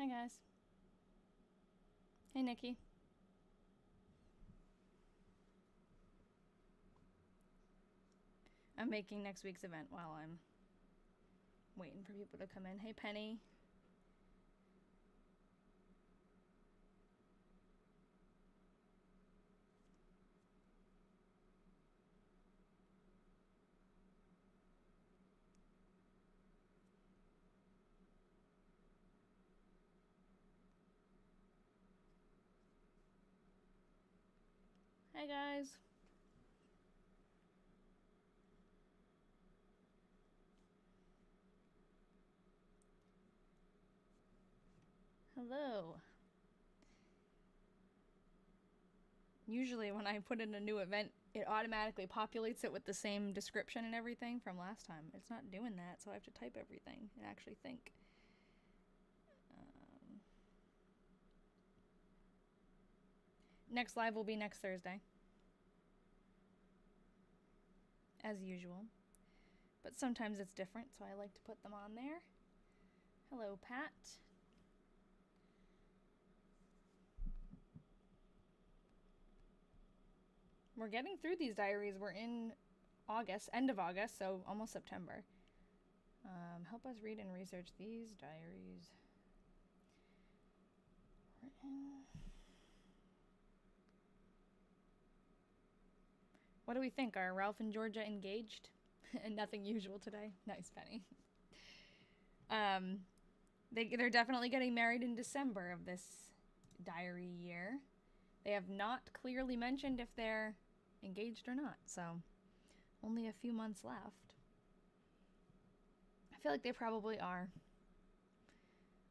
Hi, guys. Hey, Nikki. I'm making next week's event while I'm waiting for people to come in. Hey, Penny. Hi, guys. Hello. Usually when I put in a new event, it automatically populates it with the same description and everything from last time. It's not doing that, so I have to type everything and actually think. Next live will be next Thursday, as usual. But sometimes it's different, so I like to put them on there. Hello, Pat. We're getting through these diaries. We're in August, end of August, so almost September. Help us read and research these diaries. What do we think? Are Ralph and Georgia engaged? And nothing usual today. Nice, Penny. They're definitely getting married in December of this diary year. They have not clearly mentioned if they're engaged or not, so only a few months left. I feel like they probably are.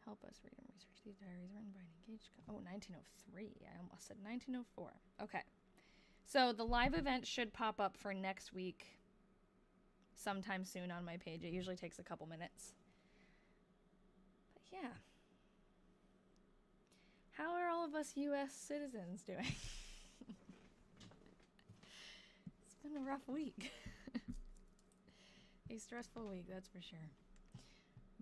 Help us read and research these diaries written by an engaged couple. Oh, 1903. I almost said 1904. Okay. So the live event should pop up for next week sometime soon on my page. It usually takes a couple minutes. But yeah. How are all of us U.S. citizens doing? It's been a rough week. A stressful week, that's for sure.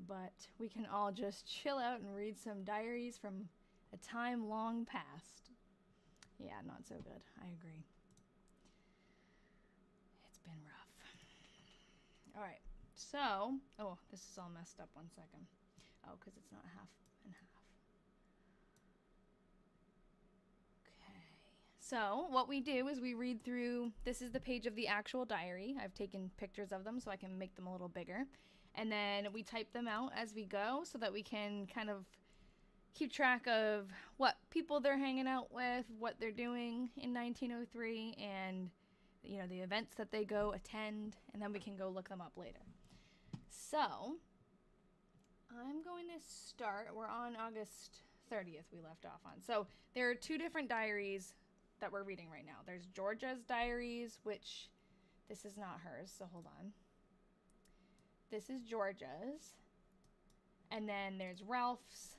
But we can all just chill out and read some diaries from a time long past. Yeah, not so good. I agree. It's been rough. All right. So, oh, this is all messed up. 1 second. Oh, because it's not half and half. So what we do is we read through, this is the page of the actual diary. I've taken pictures of them so I can make them a little bigger. And then we type them out as we go so that we can kind of keep track of what people they're hanging out with, what they're doing in 1903, and you know, the events that they go attend, and then we can go look them up later. So I'm going to start, we're on August 30th we left off on. So there are two different diaries that we're reading right now. There's Georgia's diaries, which this is not hers, so hold on. This is Georgia's. And then there's Ralph's,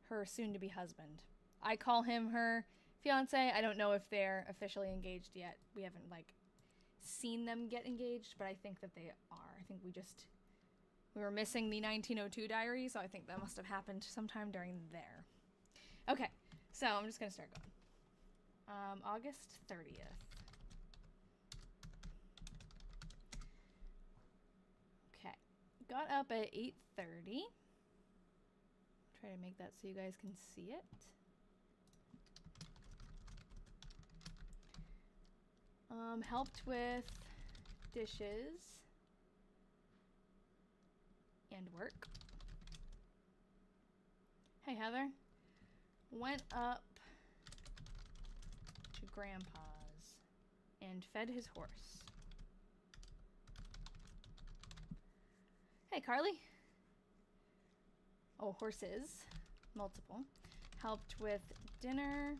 her soon-to-be husband. I call him her fiance. I don't know if they're officially engaged yet. We haven't, like, seen them get engaged, but I think that they are. I think we were missing the 1902 diary, so I think that must have happened sometime during there. Okay, so I'm just going to start going. August 30th. Okay. Got up at 8:30. Try to make that so you guys can see it. Helped with dishes and work. Hey, Heather. Went up to Grandpa's and fed his horse. Hey, Carly. Oh, horses. Multiple. Helped with dinner.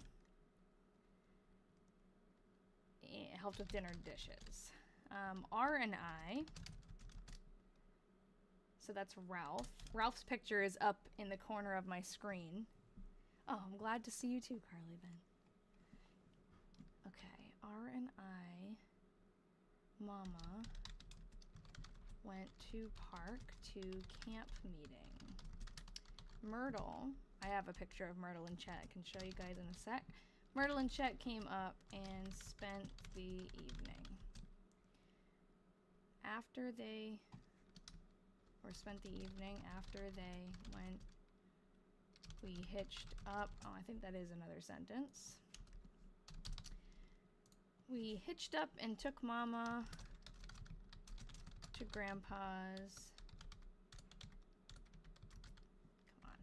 Helped with dinner dishes. R and I. So that's Ralph. Ralph's picture is up in the corner of my screen. Oh, I'm glad to see you too, Carly, then. Okay, R and I, Mama, went to park to camp meeting. Myrtle, I have a picture of Myrtle and Chet. I can show you guys in a sec. Myrtle and Chet came up and spent the evening. After they, or spent the evening after they went, we hitched up. Oh, I think that is another sentence. We hitched up and took Mama to Grandpa's. Come on.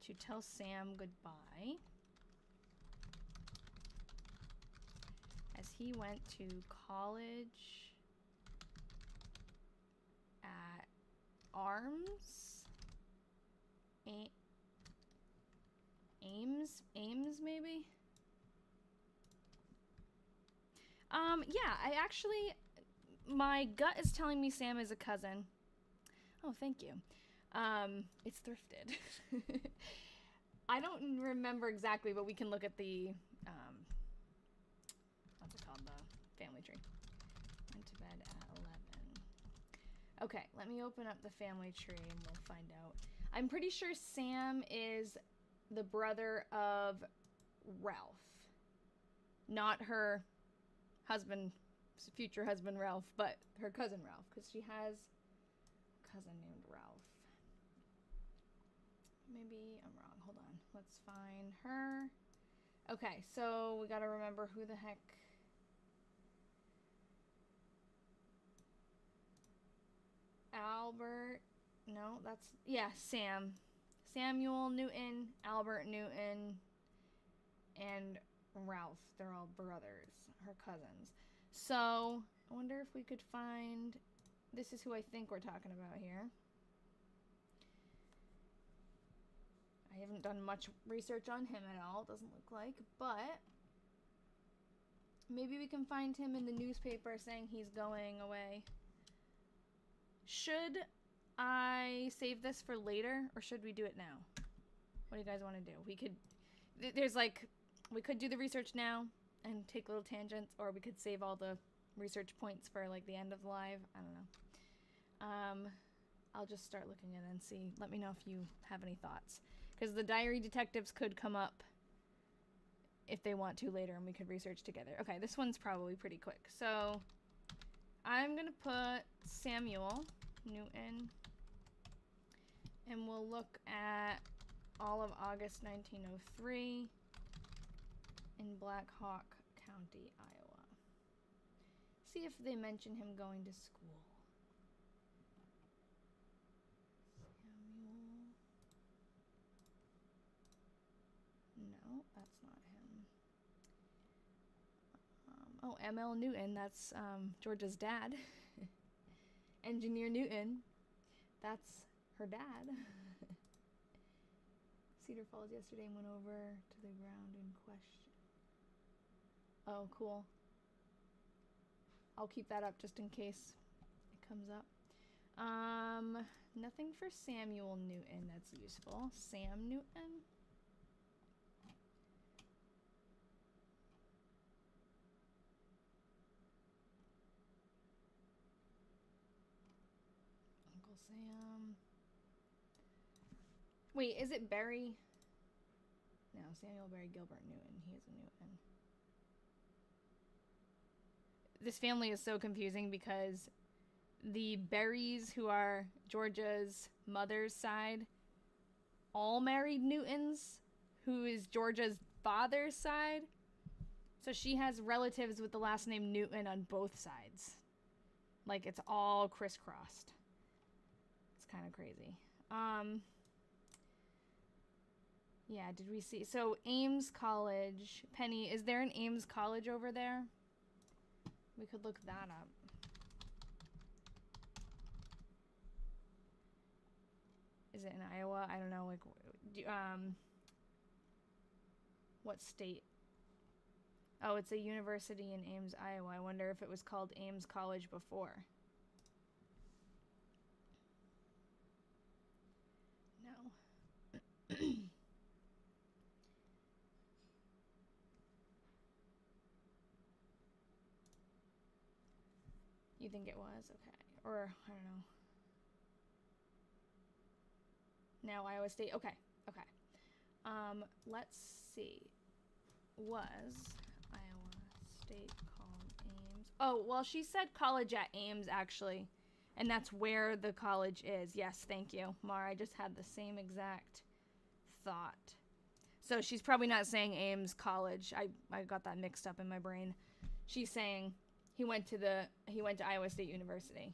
To tell Sam goodbye. As he went to college at Ames maybe? Yeah, I actually, my gut is telling me Sam is a cousin. Oh, thank you. It's thrifted. I don't remember exactly, but we can look at the, what's it called? The family tree. Went to bed at 11. Okay, let me open up the family tree and we'll find out. I'm pretty sure Sam is the brother of Ralph. Not her husband, future husband Ralph, but her cousin Ralph, because she has a cousin named Ralph. Maybe I'm wrong. Hold on. Let's find her. Okay, so we gotta remember who the heck. Albert. No, that's, yeah, Sam. Samuel Newton, Albert Newton, and Ralph. They're all brothers, her cousins. So, I wonder if we could find, this is who I think we're talking about here. I haven't done much research on him at all, doesn't look like, but maybe we can find him in the newspaper saying he's going away. Should I save this for later, or should we do it now? What do you guys want to do? We could, there's like, we could do the research now and take little tangents, or we could save all the research points for like the end of the live. I don't know. I'll just start looking at it and see. Let me know if you have any thoughts. Because the diary detectives could come up if they want to later and we could research together. Okay, this one's probably pretty quick. So I'm going to put Samuel Newton and we'll look at all of August 1903 in Black Hawk County, Iowa. See if they mention him going to school. No, that's not him. Oh, M.L. Newton, that's Georgia's dad. Engineer Newton, that's her dad. Cedar Falls yesterday and went over to the ground in question. Oh, cool. I'll keep that up just in case it comes up. Nothing for Samuel Newton that's useful. Sam Newton? Uncle Sam. Wait, is it Barry? No, Samuel Barry Gilbert Newton. He is a Newton. This family is so confusing because the Berries, who are Georgia's mother's side, all married Newtons, who is Georgia's father's side. So she has relatives with the last name Newton on both sides. Like, it's all crisscrossed. It's kind of crazy. Yeah, did we see? So Ames College. Penny, is there an Ames College over there? We could look that up. Is it in Iowa? I don't know. Like, what state? Oh, it's a university in Ames, Iowa. I wonder if it was called Ames College before. No. You think it was? Okay. Or, I don't know. Now Iowa State. Okay. Okay. Let's see. Was Iowa State called Ames? Oh, well, she said college at Ames, actually. And that's where the college is. Yes, thank you, Mar. I just had the same exact thought. So she's probably not saying Ames College. I got that mixed up in my brain. She's saying he went to Iowa State University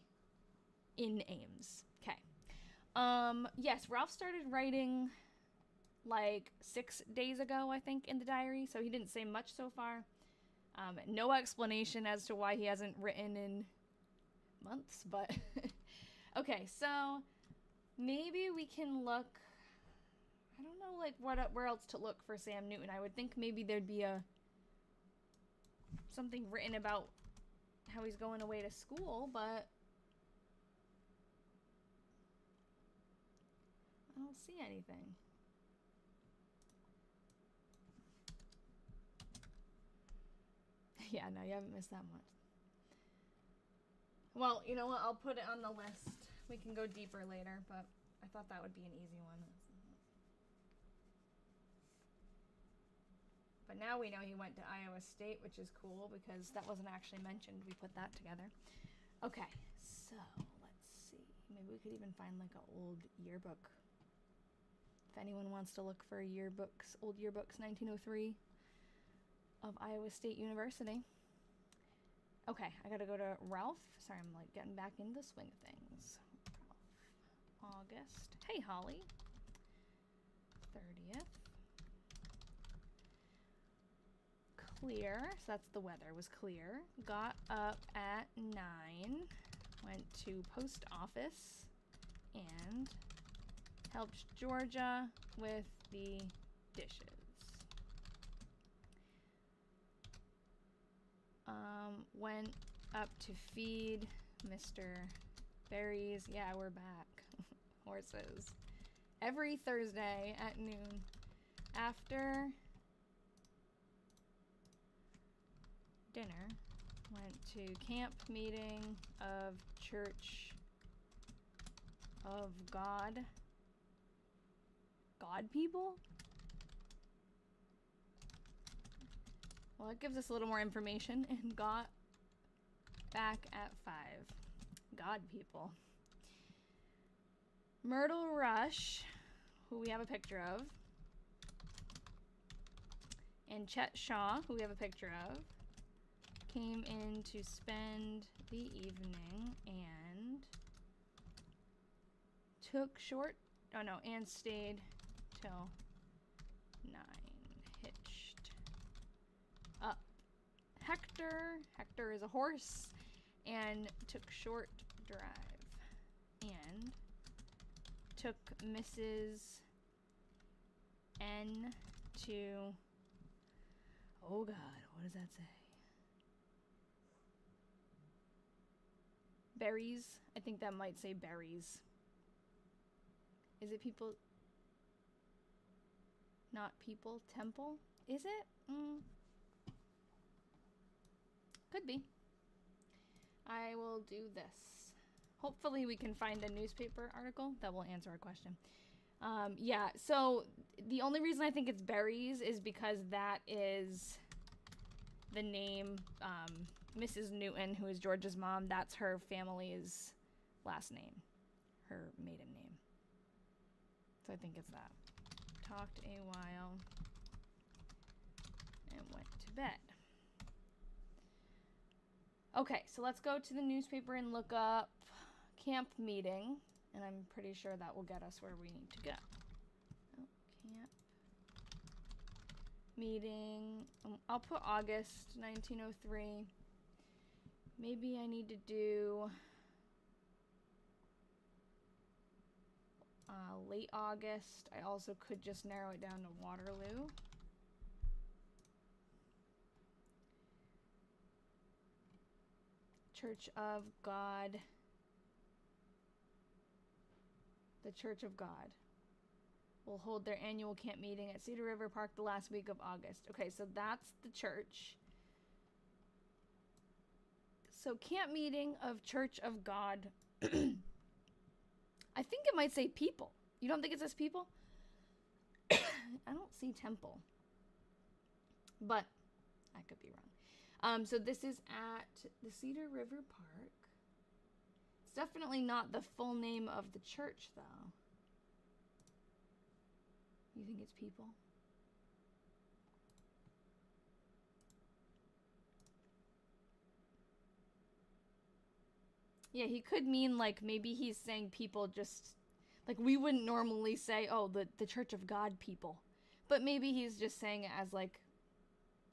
in Ames. Okay. Yes, Ralph started writing like 6 days ago, I think, in the diary. So he didn't say much so far. No explanation as to why he hasn't written in months, but okay, so maybe we can look. I don't know, like, where else to look for Sam Newton. I would think maybe there'd be something written about how he's going away to school, but I don't see anything. Yeah, no, you haven't missed that much. Well, you know what? I'll put it on the list. We can go deeper later, but I thought that would be an easy one. But now we know he went to Iowa State, which is cool because that wasn't actually mentioned. We put that together. Okay, so let's see. Maybe we could even find like an old yearbook. If anyone wants to look for yearbooks, old yearbooks, 1903 of Iowa State University. Okay, I gotta go to Ralph. Sorry, I'm like getting back into the swing of things. Ralph. August. Hey, Holly. 30th. Clear. So that's the weather was clear. Got up at 9. Went to post office and helped Georgia with the dishes. Went up to feed Mr. Berries. Yeah, we're back. Horses. Every Thursday at noon. After dinner, went to camp meeting of Church of God. God people? Well, it gives us a little more information and got back at 5. God people. Myrtle Rush, who we have a picture of, and Chet Shaw, who we have a picture of, came in to spend the evening and and stayed till 9. Hitched up. Hector is a horse, and took short drive. And took Mrs. N to, oh God, what does that say? Berries? I think that might say berries. Is it people? Not people? Temple? Is it? Could be. I will do this. Hopefully we can find a newspaper article that will answer our question. Yeah, so the only reason I think it's berries is because that is the name, Mrs. Newton, who is George's mom. That's her family's last name, her maiden name. So I think it's that. Talked a while and went to bed. Okay, so let's go to the newspaper and look up camp meeting, and I'm pretty sure that will get us where we need to go. Oh, camp meeting. I'll put August 1903. Maybe I need to do late August. I also could just narrow it down to Waterloo. Church of God. The Church of God will hold their annual camp meeting at Cedar River Park the last week of August. Okay, so that's the church. So camp meeting of Church of God. I think it might say people. You don't think it says people? I don't see temple. But I could be wrong. So this is at the Cedar River Park. It's definitely not the full name of the church, though. You think it's people? Yeah, he could mean, like, maybe he's saying people just... Like, we wouldn't normally say, oh, the Church of God people. But maybe he's just saying it as, like,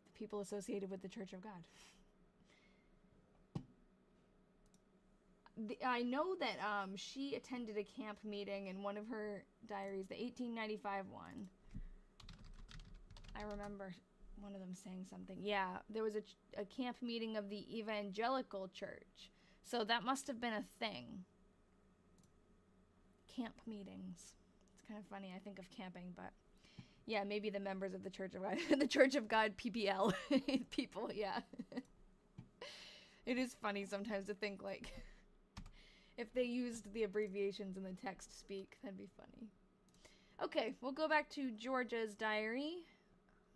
the people associated with the Church of God. I know that she attended a camp meeting in one of her diaries, the 1895 one. I remember one of them saying something. Yeah, there was a camp meeting of the evangelical church. So that must have been a thing. Camp meetings. It's kind of funny. I think of camping, but yeah, maybe the members of the Church of God, the Church of God PPL people. Yeah, it is funny sometimes to think like if they used the abbreviations in the text speak, that'd be funny. Okay, we'll go back to Georgia's diary.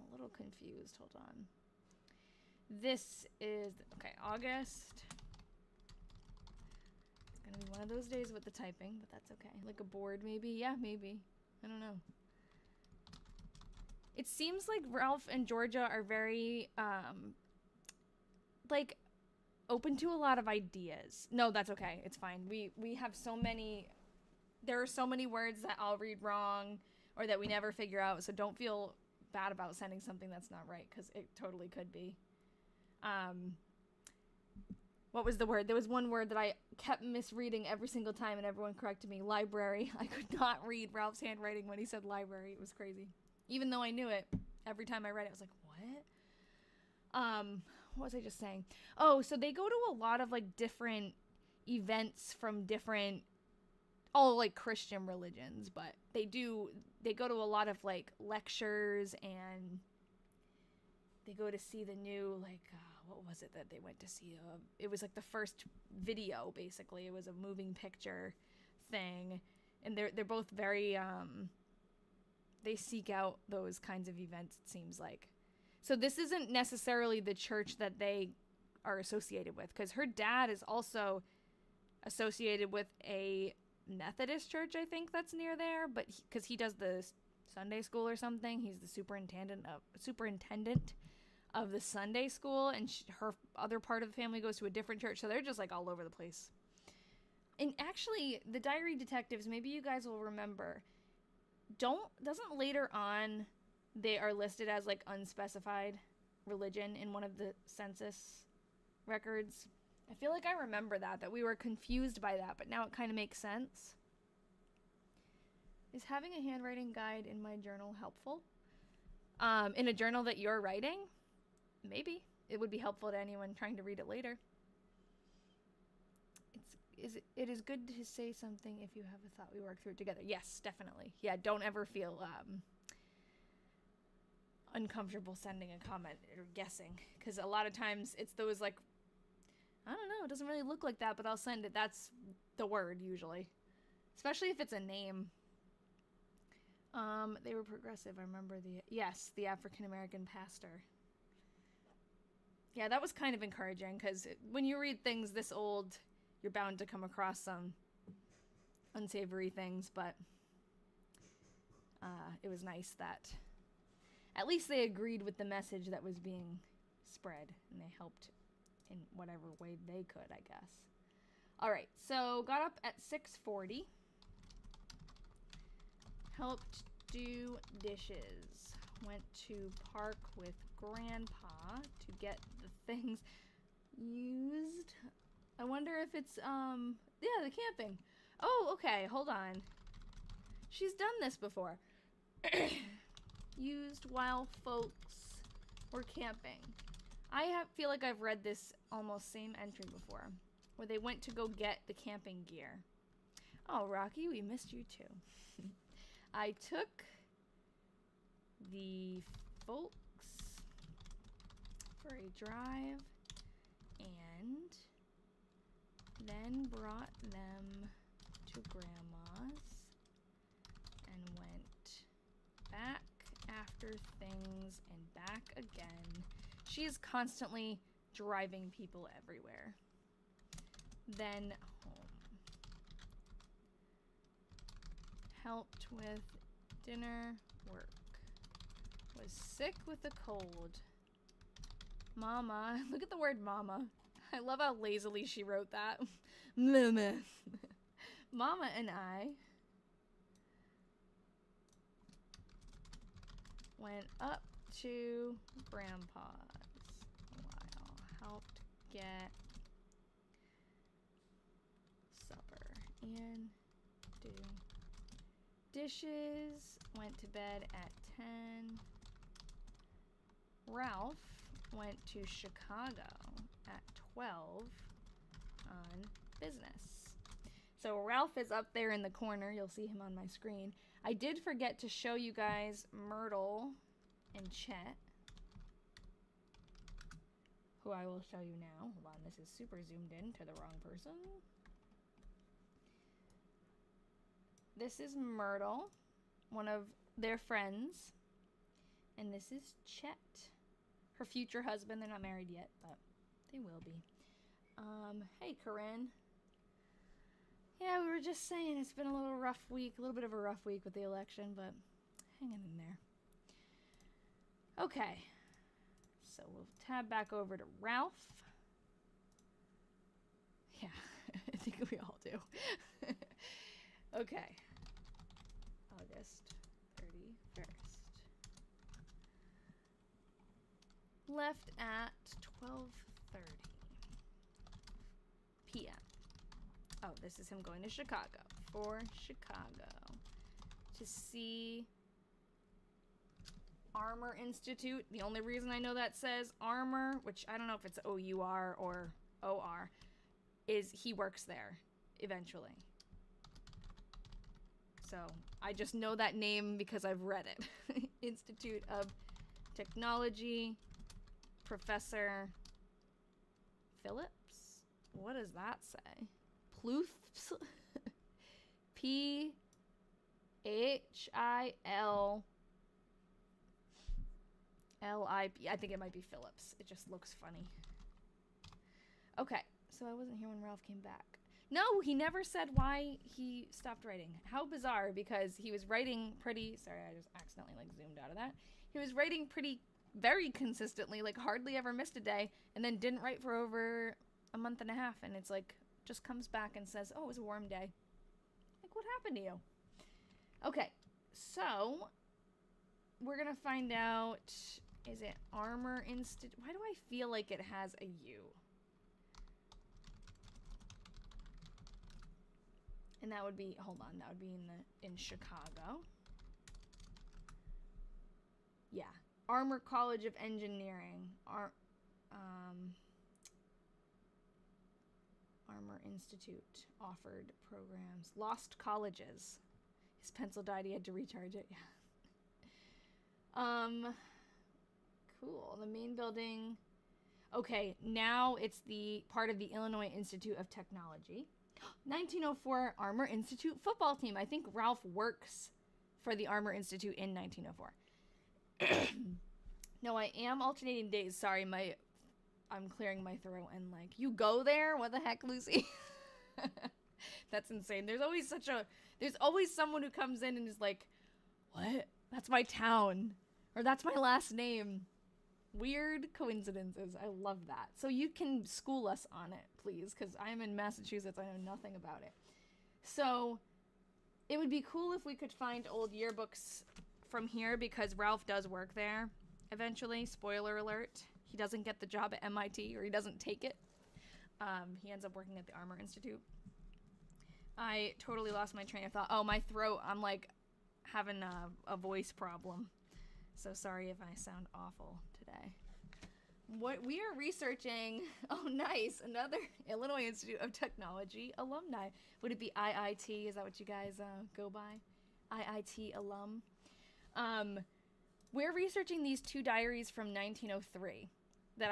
I'm a little confused. Hold on. This is okay. August. Gonna be one of those days with the typing, but that's okay. Like a board, maybe? Yeah, maybe. I don't know. It seems like Ralph and Georgia are very, like, open to a lot of ideas. No, that's okay. It's fine. We have so many... There are so many words that I'll read wrong or that we never figure out, so don't feel bad about sending something that's not right, because it totally could be. What was the word? There was one word that I kept misreading every single time and everyone corrected me. Library. I could not read Ralph's handwriting when he said library. It was crazy. Even though I knew it, every time I read it, I was like, what? What was I just saying? Oh, so they go to a lot of, like, different events from different, all, like, Christian religions, but they go to a lot of, like, lectures, and they go to see the new, like, what was it that they went to see? It was like the first video, basically. It was a moving picture thing. And they're both very, they seek out those kinds of events, it seems like. So this isn't necessarily the church that they are associated with, because her dad is also associated with a Methodist church, I think, that's near there, but because he does the Sunday school or something. He's the superintendent of the Sunday school, and her other part of the family goes to a different church, so they're just like all over the place. And actually, the diary detectives, maybe you guys will remember, doesn't later on they are listed as like unspecified religion in one of the census records? I feel like I remember that we were confused by that, but now it kind of makes sense. Is having a handwriting guide in my journal helpful? In a journal that you're writing? Maybe. It would be helpful to anyone trying to read it later. It is good to say something if you have a thought. We work through it together. Yes, definitely. Yeah, don't ever feel uncomfortable sending a comment or guessing, because a lot of times it's those like, I don't know, it doesn't really look like that, but I'll send it. That's the word usually, especially if it's a name. They were progressive. I remember the African-American pastor. Yeah, that was kind of encouraging, because when you read things this old, you're bound to come across some unsavory things, but it was nice that at least they agreed with the message that was being spread, and they helped in whatever way they could, I guess. All right, so got up at 6:40. Helped do dishes. Went to park with Grandpa to get the things used. I wonder if it's, yeah, the camping. Oh, okay, hold on. She's done this before. Used while folks were camping. I feel like I've read this almost same entry before, where they went to go get the camping gear. Oh, Rocky, we missed you too. I took the folks for a drive and then brought them to Grandma's and went back after things and back again. She is constantly driving people everywhere. Then home. Helped with dinner, work. Was sick with a cold. Mama. Look at the word mama. I love how lazily she wrote that. Mama and I went up to Grandpa's a while. Helped get supper and do dishes. Went to bed at 10. Ralph went to Chicago at 12 on business. So Ralph is up there in the corner. You'll see him on my screen. I did forget to show you guys Myrtle and Chet, who I will show you now. Hold on, this is super zoomed in to the wrong person. This is Myrtle, one of their friends. And this is Chet, her future husband. They're not married yet, but they will be. Hey, Corinne. Yeah, we were just saying it's been a little rough week, a little bit of a rough week with the election, but hanging in there. Okay, so we'll tab back over to Ralph. Yeah, I think we all do. Okay, August 31st. Left at 12:30 p.m. Oh, this is him going to Chicago. For Chicago. To see Armor Institute. The only reason I know that says Armor, which I don't know if it's O-U-R or O-R, is he works there eventually. So I just know that name because I've read it. Institute of Technology, Professor Phillips? What does that say? Pluths? P-H-I-L-L-I-P. I think it might be Phillips. It just looks funny. Okay, so I wasn't here when Ralph came back. No, he never said why he stopped writing. How bizarre, because he was writing pretty... Sorry, I just accidentally zoomed out of that. He was writing very consistently, hardly ever missed a day, and then didn't write for over a month and a half, and it's just comes back and says, oh, it was a warm day. What happened to you? Okay, so we're gonna find out, is it Armor Institute? Why do I feel like it has a U? And that would be, hold on, that would be in Chicago. Yeah, Armor College of Engineering. Armor Institute offered programs. Lost Colleges. His pencil died, he had to recharge it. Yeah. Cool. The main building. Okay, now it's the part of the Illinois Institute of Technology. 1904 Armor Institute football team. I think Ralph works for the Armor Institute in 1904. No, I am alternating days. Sorry, I'm clearing my throat and you go there? What the heck, Lucy? That's insane. There's always someone who comes in and is like, what? That's my town. Or that's my last name. Weird coincidences. I love that. So you can school us on it, please, because I'm in Massachusetts. I know nothing about it. So it would be cool if we could find old yearbooks from here, because Ralph does work there eventually. Spoiler alert. He doesn't get the job at MIT, or he doesn't take it. He ends up working at the Armor Institute. I totally lost my train of thought. Oh, my throat. I'm having a voice problem. So sorry if I sound awful today. What we are researching, oh nice, another Illinois Institute of Technology alumni. Would it be IIT? Is that what you guys go by? IIT alum. We're researching these two diaries from 1903 that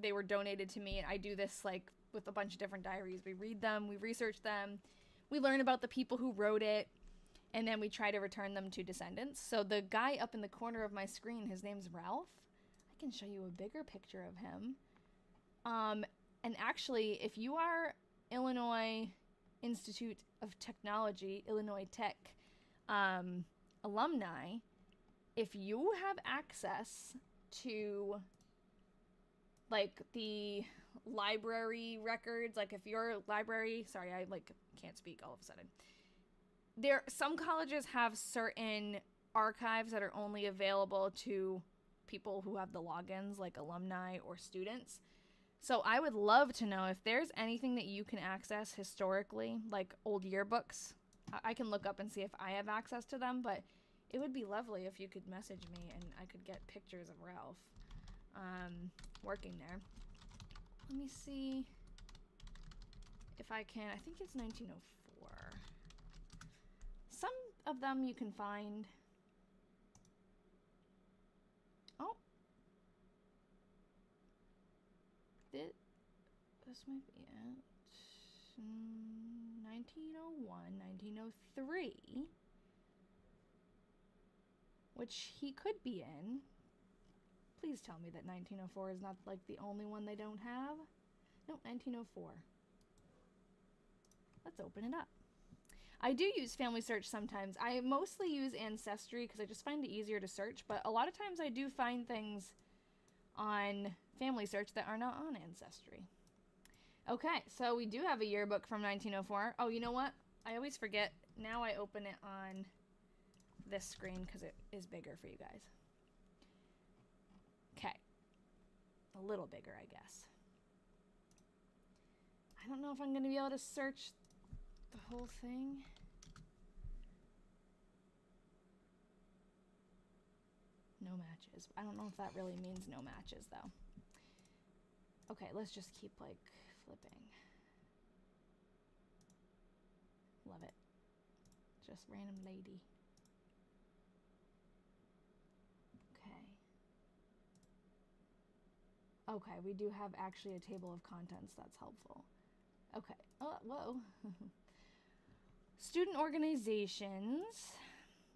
they were donated to me, and I do this with a bunch of different diaries. We read them, we research them, we learn about the people who wrote it, and then we try to return them to descendants. So the guy up in the corner of my screen, his name's Ralph. I can show you a bigger picture of him. And actually, if you are Illinois Institute of Technology, Illinois Tech alumni, if you have access to like the library records, like if your library, sorry, I like can't speak all of a sudden. Some colleges have certain archives that are only available to people who have the logins, like alumni or students. So I would love to know if there's anything that you can access historically, like old yearbooks. I can look up and see if I have access to them, but it would be lovely if you could message me and I could get pictures of Ralph working there. Let me see if I can. I think it's 1904. Some of them you can find. Oh. This might be it. 1901, 1903. Which he could be in. Please tell me that 1904 is not like the only one they don't have. Nope, 1904. Let's open it up. I do use Family Search sometimes. I mostly use Ancestry because I just find it easier to search, but a lot of times I do find things on Family Search that are not on Ancestry. Okay, so we do have a yearbook from 1904. Oh, you know what? I always forget. Now I open it on this screen because it is bigger for you guys. Okay. A little bigger, I guess. I don't know if I'm going to be able to search the whole thing. No matches. I don't know if that really means no matches, though. Okay, let's just keep, like, flipping. Love it. Just random lady. Okay, we do have actually a table of contents. That's helpful. Okay. Oh, whoa. Student organizations.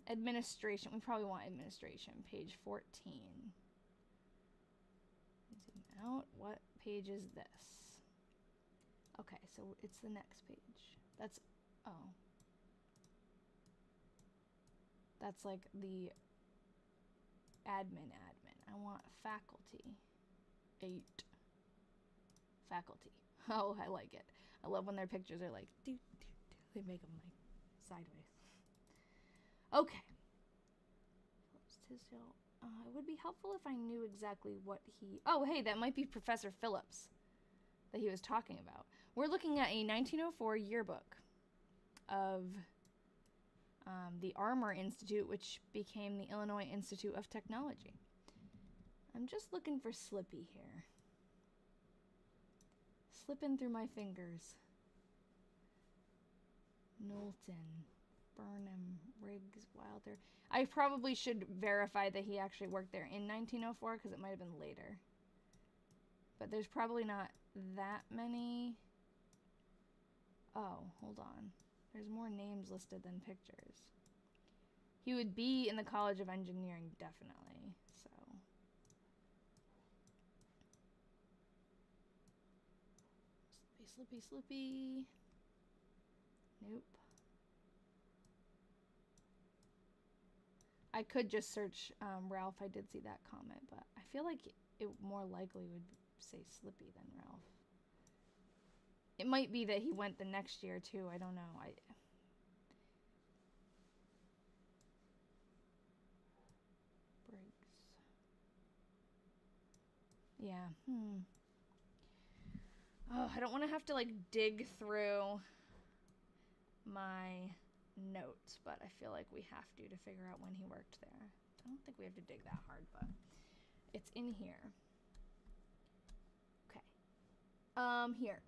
Administration. We probably want administration. Page 14. Zoom out. What page is this? Okay, so it's the next page. That's, oh. That's like the admin. I want faculty. 8. Faculty. Oh, I like it. I love when their pictures are like, doo, doo, doo. They make them like sideways. Okay. It would be helpful if I knew exactly what he... Oh, hey, that might be Professor Phillips that he was talking about. We're looking at a 1904 yearbook of the Armor Institute, which became the Illinois Institute of Technology. I'm just looking for Slippy here. Slipping through my fingers. Knowlton, Burnham, Riggs, Wilder. I probably should verify that he actually worked there in 1904 because it might have been later. But there's probably not that many. Oh, hold on. There's more names listed than pictures. He would be in the College of Engineering, definitely. So. Slippy. Nope. I could just search Ralph. I did see that comment, but I feel like it more likely would say Slippy than Ralph. It might be that he went the next year too. I don't know. Briggs. Yeah. Oh, I don't want to have to like dig through my notes, but I feel like we have to figure out when he worked there. I don't think we have to dig that hard, but it's in here. Okay. Here.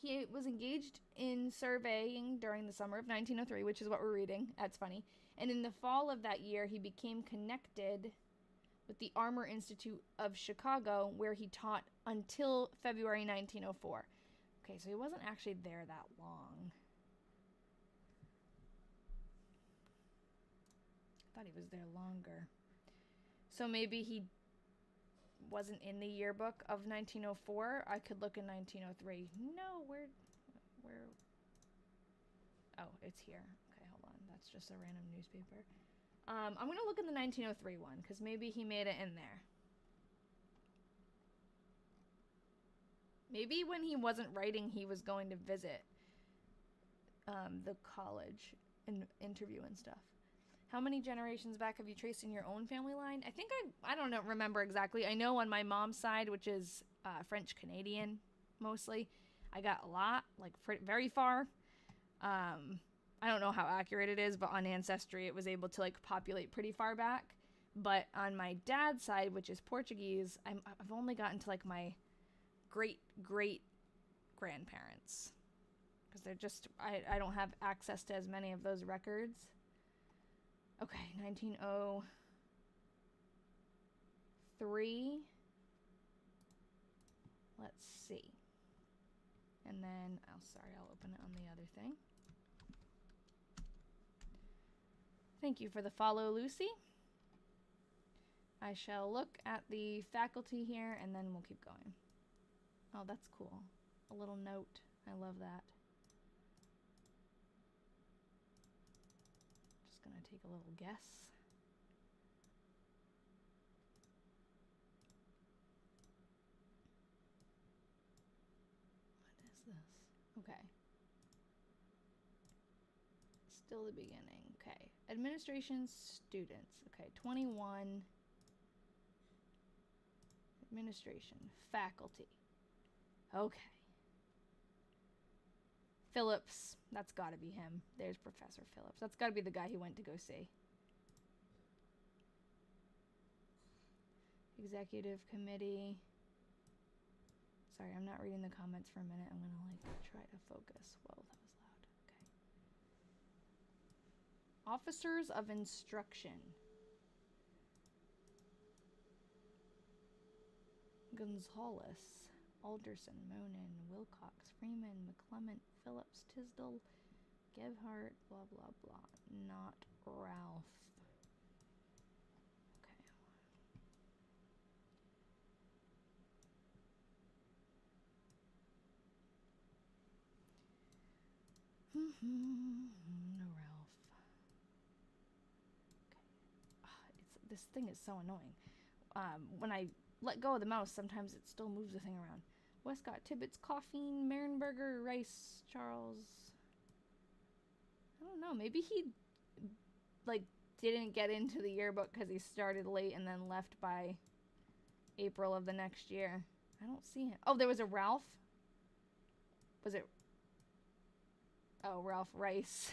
He was engaged in surveying during the summer of 1903, which is what we're reading. That's funny. And in the fall of that year, he became connected with the Armor Institute of Chicago, where he taught until February 1904. Okay, so he wasn't actually there that long. thought he was there longer. So maybe he wasn't in the yearbook of 1904. I could look in 1903. No, where? Oh, it's here. Okay, hold on. That's just a random newspaper. I'm going to look in the 1903 one, because maybe he made it in there. Maybe when he wasn't writing, he was going to visit the college and interview and stuff. How many generations back have you traced in your own family line? I think I don't know, remember exactly. I know on my mom's side, which is French Canadian mostly, I got a lot, like very far. I don't know how accurate it is, but on Ancestry it was able to like populate pretty far back. But on my dad's side, which is Portuguese, I've only gotten to like my great grandparents, because they're just I don't have access to as many of those records. Okay, 1903. Let's see. And then, oh, sorry, I'll open it on the other thing. Thank you for the follow, Lucy. I shall look at the faculty here, and then we'll keep going. Oh, that's cool. A little note. I love that. Just gonna take a little guess. What is this? Okay. Still the beginning. Okay. Administration students. Okay, 21. Administration. Faculty. Okay. Phillips. That's gotta be him. There's Professor Phillips. That's gotta be the guy he went to go see. Executive committee. Sorry, I'm not reading the comments for a minute. I'm gonna like try to focus. Whoa, that was loud. Okay. Officers of instruction. Gonzalez. Alderson, Monin, Wilcox, Freeman, McClement, Phillips, Tisdall, Gebhardt, blah, blah, blah. Not Ralph. Okay. No Ralph. Okay. This thing is so annoying. When I let go of the mouse, sometimes it still moves the thing around. Westcott, Tibbetts, Coffeen, Marenberger, Rice, Charles. I don't know. Maybe he, like, didn't get into the yearbook because he started late and then left by April of the next year. I don't see him. Oh, there was a Ralph? Was it? Oh, Ralph Rice.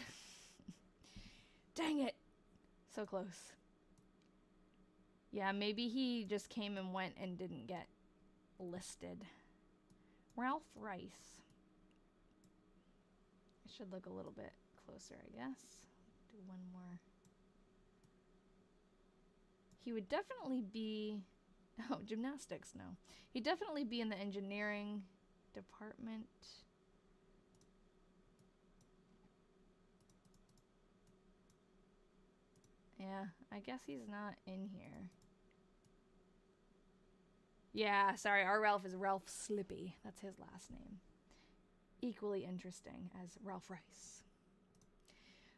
Dang it. So close. Yeah, maybe he just came and went and didn't get listed. Ralph Rice. I should look a little bit closer, I guess. Do one more. He would definitely be... Oh, gymnastics, no. He'd definitely be in the engineering department. Yeah, I guess he's not in here. Yeah, sorry, our Ralph is Ralph Slippy. That's his last name. Equally interesting as Ralph Rice.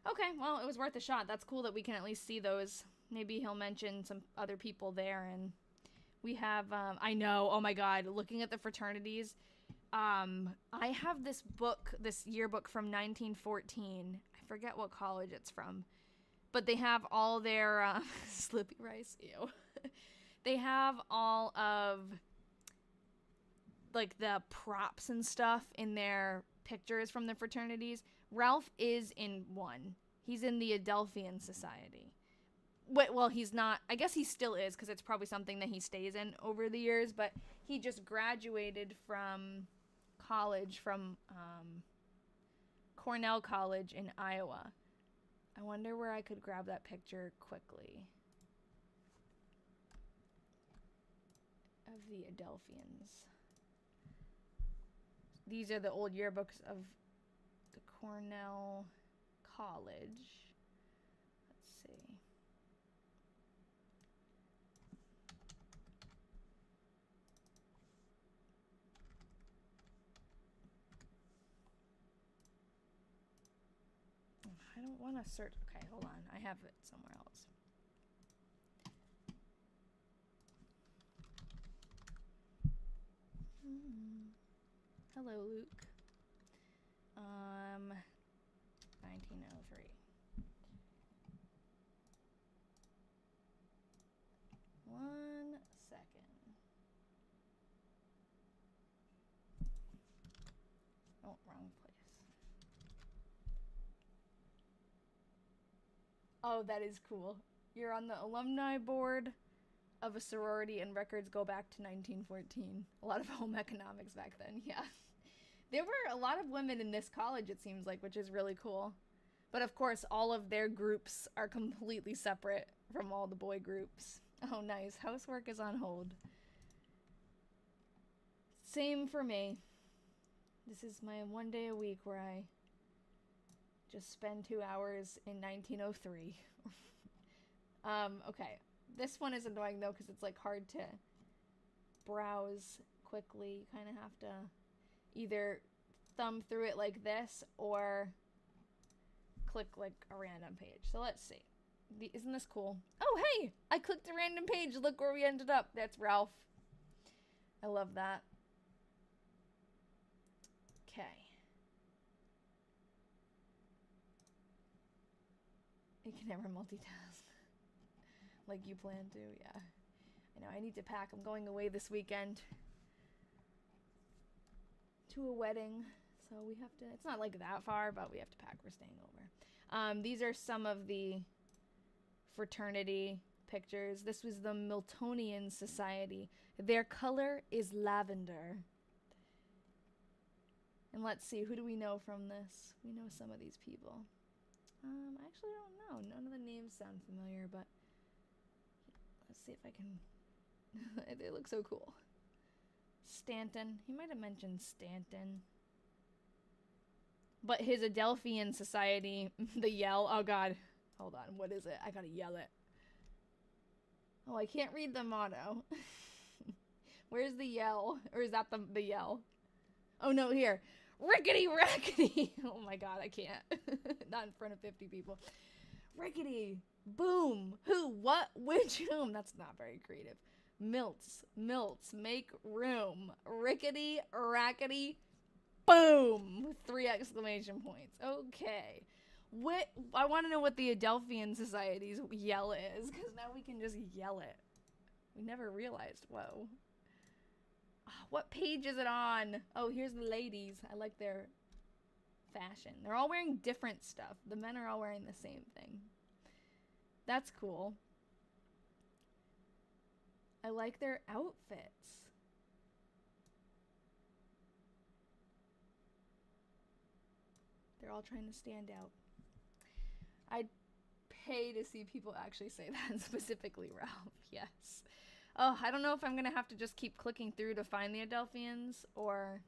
Okay, well, it was worth a shot. That's cool that we can at least see those. Maybe he'll mention some other people there. And we have, I know, oh my god, looking at the fraternities. I have this book, this yearbook from 1914. I forget what college it's from. But they have all their, Slippy Rice, ew. They have all of, like, the props and stuff in their pictures from the fraternities. Ralph is in one. He's in the Adelphian Society. Well, he's not. I guess he still is, because it's probably something that he stays in over the years. But he just graduated from college, from Cornell College in Iowa. I wonder where I could grab that picture quickly. Of the Adelphians. These are the old yearbooks of the Cornell College. Let's see. I don't want to search. Okay, hold on. I have it somewhere else. Hello, Luke. 1903. One second. Oh, wrong place. Oh, that is cool. You're on the alumni board of a sorority, and records go back to 1914. A lot of home economics back then, yeah. There were a lot of women in this college, it seems like, which is really cool. But of course, all of their groups are completely separate from all the boy groups. Oh, nice. Housework is on hold. Same for me. This is my one day a week where I just spend 2 hours in 1903. Okay. This one is annoying though because it's like hard to browse quickly. You kind of have to either thumb through it like this or click like a random page. So let's see. Isn't this cool? Oh, hey! I clicked a random page. Look where we ended up. That's Ralph. I love that. Okay. You can never multitask. Like you plan to, yeah. I know, I need to pack. I'm going away this weekend to a wedding. So we have to, it's not like that far, but we have to pack. We're staying over. These are some of the fraternity pictures. This was the Miltonian Society. Their color is lavender. And let's see, who do we know from this? We know some of these people. I actually don't know. None of the names sound familiar, but let's see if I can. They look so cool. Stanton. He might have mentioned Stanton. But his Adelphian Society, the yell. Oh, God. Hold on. What is it? I gotta yell it. Oh, I can't read the motto. Where's the yell? Or is that the yell? Oh, no, here. Rickety rackety. Oh, my God. I can't. Not in front of 50 people. Rickety. Boom. Who, what, which, whom. That's not very creative. Milts. Make room. Rickety rackety. Boom. 3 exclamation points. Okay. What? I want to know what the Adelphian Society's yell is, because now we can just yell it. We never realized. Whoa. What page is it on? Oh, here's the ladies. I like their fashion. They're all wearing different stuff. The men are all wearing the same thing. That's cool. I like their outfits. They're all trying to stand out. I'd pay to see people actually say that, specifically Ralph. Yes. Oh, I don't know if I'm going to have to just keep clicking through to find the Adelphians, or...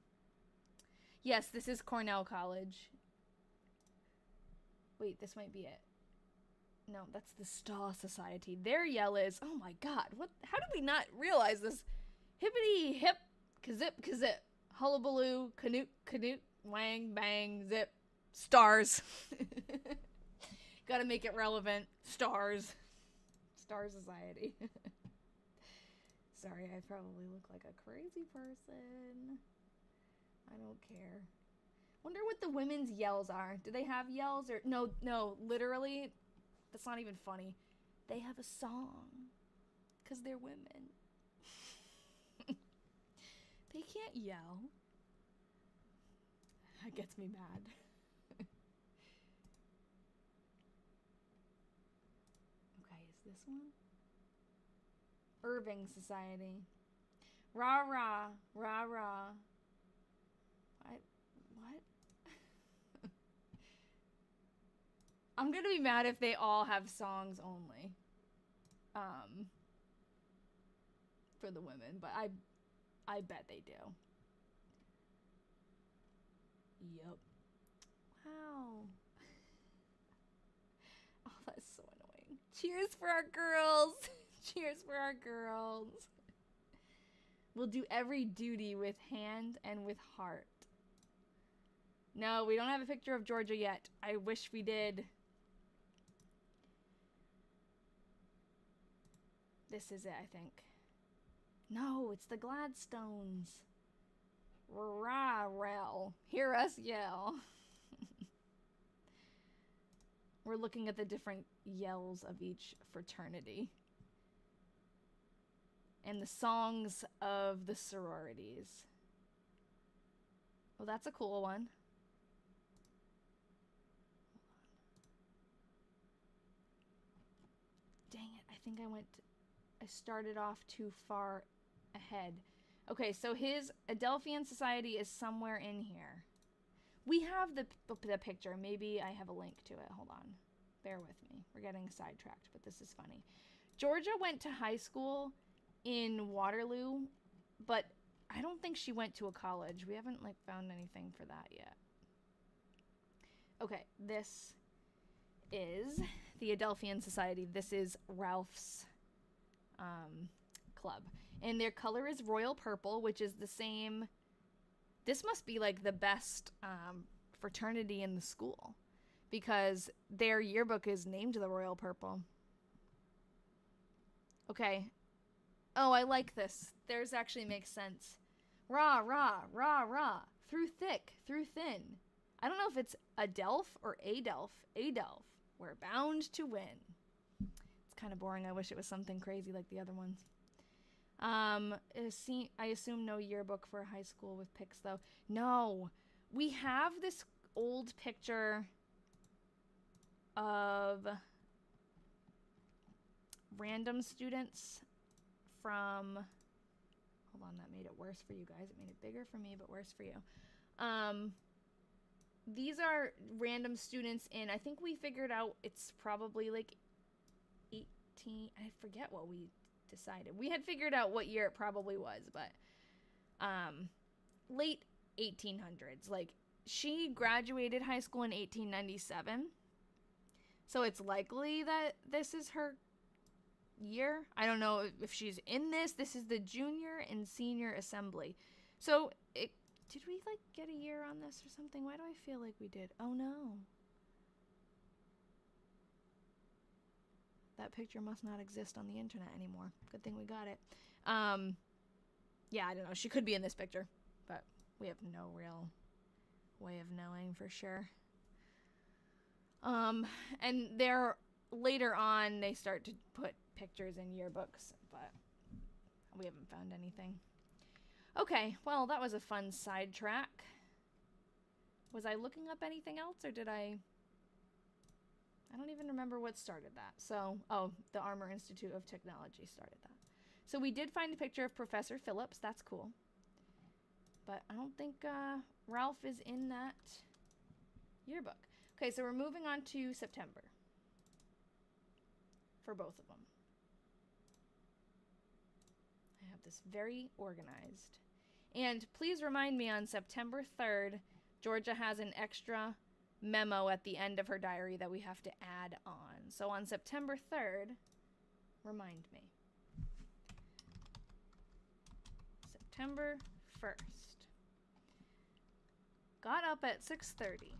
Yes, this is Cornell College. Wait, this might be it. No, that's the Star Society. Their yell is, oh my God, what? How did we not realize this? Hippity hip, kazip kazip, hullabaloo, canute canute, wang bang zip, stars. Gotta make it relevant. Stars. Star Society. Sorry, I probably look like a crazy person. I don't care. Wonder what the women's yells are. Do they have yells or no, literally, that's not even funny. They have a song. 'Cause they're women. They can't yell. That gets me mad. Okay, is this one? Irving Society. Rah rah, rah rah. What? I'm gonna be mad if they all have songs only. For the women, but I bet they do. Yep. Wow. Oh, that's so annoying. Cheers for our girls. Cheers for our girls. We'll do every duty with hand and with heart. No, we don't have a picture of Georgia yet. I wish we did. This is it, I think. No, it's the Gladstones. Rah-rel. Hear us yell. We're looking at the different yells of each fraternity. And the songs of the sororities. Oh, that's a cool one. Dang it, I think I started off too far ahead. Okay, so his Adelphian Society is somewhere in here. We have the picture. Maybe I have a link to it. Hold on. Bear with me. We're getting sidetracked, but this is funny. Georgia went to high school in Waterloo, but I don't think she went to a college. We haven't like found anything for that yet. Okay, this is the Adelphian Society. This is Ralph's club. And their color is royal purple, which is the same. This must be like the best fraternity in the school because their yearbook is named the royal purple. Okay. Oh, I like this. Theirs actually makes sense. Rah, rah, rah, rah. Through thick, through thin. I don't know if it's Adelph or Adelph. Adelph. We're bound to win. It's kind of boring. I wish it was something crazy like the other ones. I assume no yearbook for high school with pics, though. No. We have this old picture of random students from... Hold on, that made it worse for you guys. It made it bigger for me, but worse for you. These are random students in... I think we figured out it's probably like 18... I forget what we decided. We had figured out what year it probably was, but late 1800s. Like, she graduated high school in 1897, so it's likely that this is her year. I don't know if she's in this. This is the junior and senior assembly. So did we like get a year on this or something? Why do I feel like we did? Oh no. That picture must not exist on the internet anymore. Good thing we got it. Yeah, I don't know. She could be in this picture, but we have no real way of knowing for sure. And they're later on they start to put pictures in yearbooks, but we haven't found anything. Okay, well, that was a fun sidetrack. Was I looking up anything else, or did I don't even remember what started that. So, the Armor Institute of Technology started that. So we did find a picture of Professor Phillips. That's cool. But I don't think Ralph is in that yearbook. Okay, so we're moving on to September for both of them. I have this very organized. And please remind me on September 3rd, Georgia has an extra memo at the end of her diary that we have to add on. So on September 3rd, remind me. September 1st. Got up at 6:30.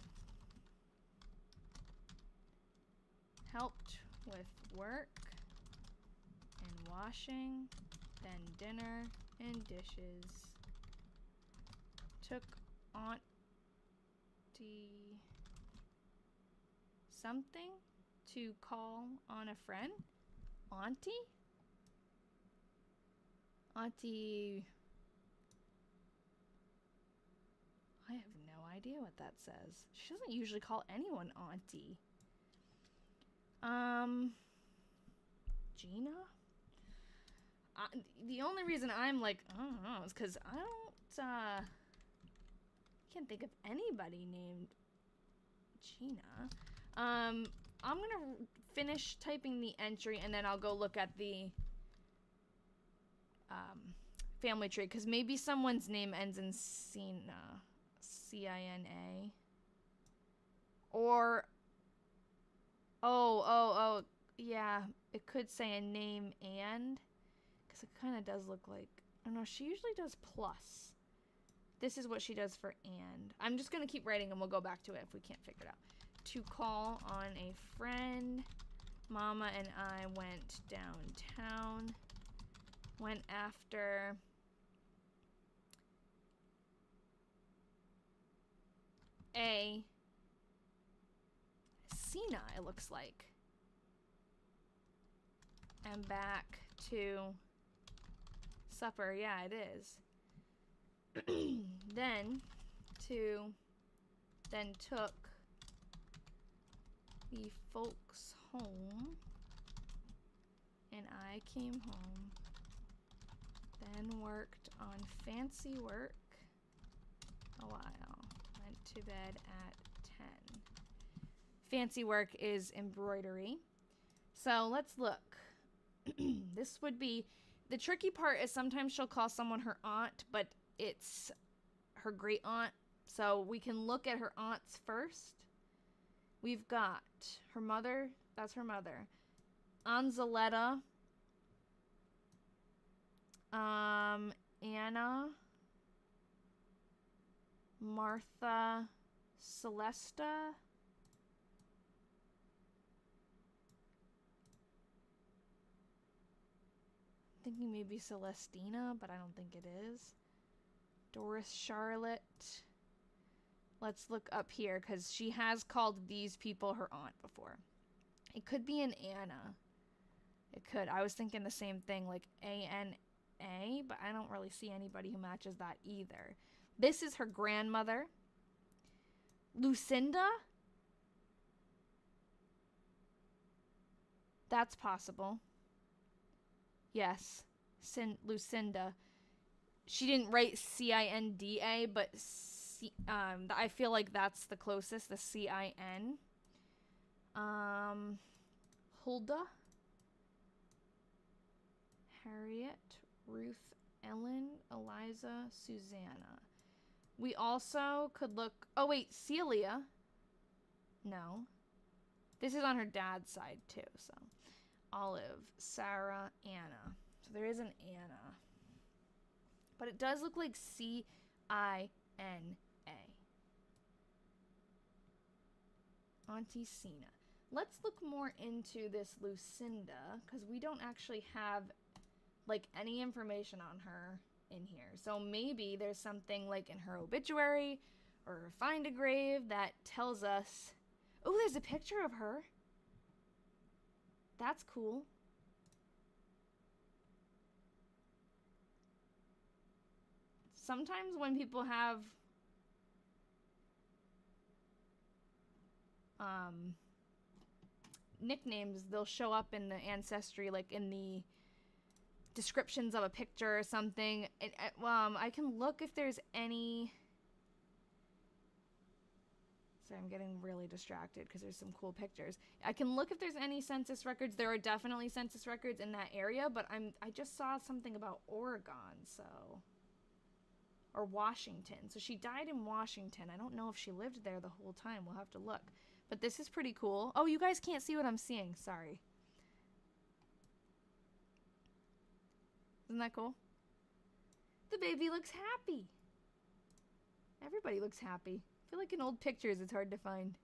Helped with work and washing, then dinner and dishes. Took Auntie something to call on a friend? Auntie? Auntie... I have no idea what that says. She doesn't usually call anyone auntie. Gina? The only reason I'm like, I don't know, is because I can't think of anybody named Gina. I'm gonna finish typing the entry and then I'll go look at the family tree, because maybe someone's name ends in Cina. C-I-N-A. Or, oh, yeah, it could say a name and, because it kind of does look like, I don't know, she usually does plus. This is what she does for and. I'm just going to keep writing and we'll go back to it if we can't figure it out. To call on a friend. Mama and I went downtown. Went after a Cena, it looks like. And back to supper. Yeah, it is. Then took the folks home. And I came home. Then worked on fancy work a while. Went to bed at 10. Fancy work is embroidery. So let's look. This would be, the tricky part is sometimes she'll call someone her aunt, but it's her great aunt. So we can look at her aunts first. We've got her mother. That's her mother. Anzaletta. Anna. Martha. Celesta. Thinking maybe Celestina, but I don't think it is. Doris Charlotte. Let's look up here because she has called these people her aunt before. It could be an Anna. It could. I was thinking the same thing, like A-N-A, but I don't really see anybody who matches that either. This is her grandmother. Lucinda? That's possible. Yes, Lucinda. She didn't write C-I-N-D-A, but I feel like that's the closest, the C-I-N. Hulda. Harriet. Ruth. Ellen. Eliza. Susanna. We also could look... Oh, wait, Celia. No. This is on her dad's side, too, so... Olive, Sarah, Anna. So there is an Anna. But it does look like C-I-N-A. Auntie Cena. Let's look more into this Lucinda, because we don't actually have, like, any information on her in here. So maybe there's something, like, in her obituary or her find a grave that tells us... Oh, there's a picture of her. That's cool. Sometimes when people have nicknames, they'll show up in the ancestry, like in the descriptions of a picture or something. I can look if there's any... Sorry, I'm getting really distracted because there's some cool pictures. I can look if there's any census records. There are definitely census records in that area, but I just saw something about Oregon, so... Or Washington. So she died in Washington. I don't know if she lived there the whole time. We'll have to look. But this is pretty cool. Oh, you guys can't see what I'm seeing. Sorry. Isn't that cool? The baby looks happy. Everybody looks happy. I feel like in old pictures it's hard to find.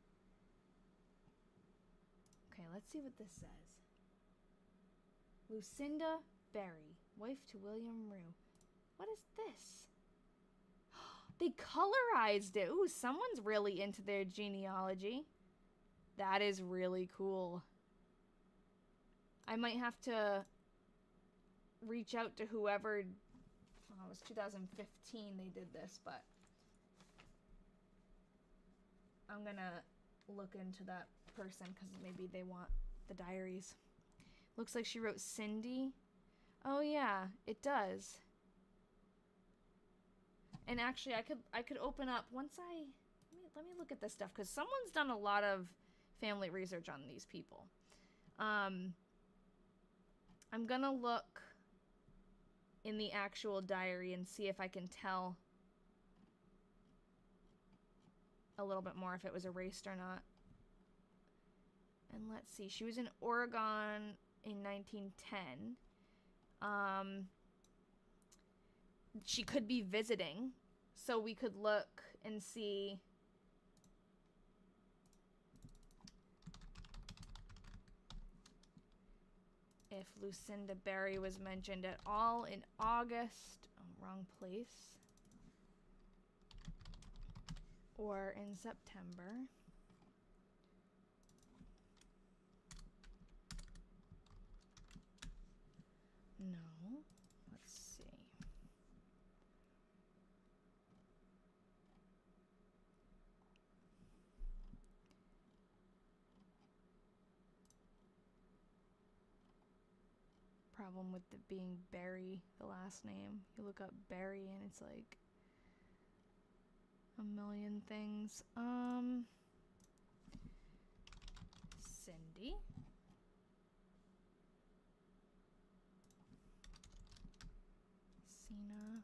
Okay, let's see what this says. Lucinda Berry, wife to William Rue. What is this? They colorized it. Ooh, someone's really into their genealogy. That is really cool. I might have to reach out to whoever... Oh, it was 2015 they did this, but... I'm gonna look into that person because maybe they want the diaries. Looks like she wrote Cindy. Oh yeah, it does. And actually, I could open up once let me look at this stuff because someone's done a lot of family research on these people. I'm gonna look in the actual diary and see if I can tell a little bit more if it was erased or not. And let's see, she was in Oregon in 1910. She could be visiting. So we could look and see if Lucinda Berry was mentioned at all in August. Oh, wrong place. Or in September. No. Let's see. Problem with it being Berry, the last name. You look up Berry and it's like a million things. Cindy. Cena.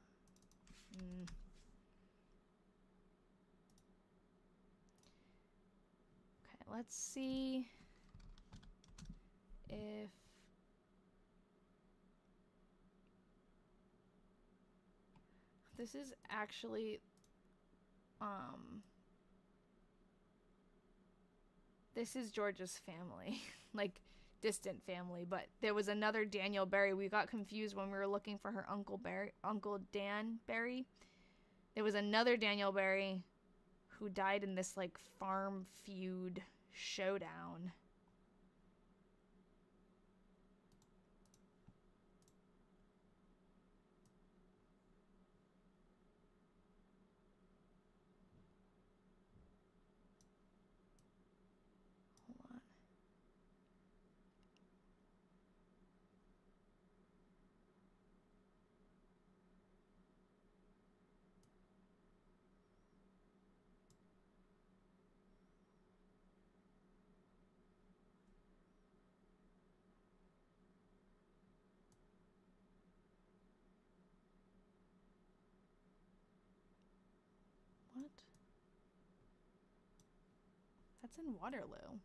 Okay, let's see if this is actually this is George's family, like distant family, but there was another Daniel Berry. We got confused when we were looking for her Uncle Dan Berry. There was another Daniel Berry who died in this like farm feud showdown. What? That's in Waterloo.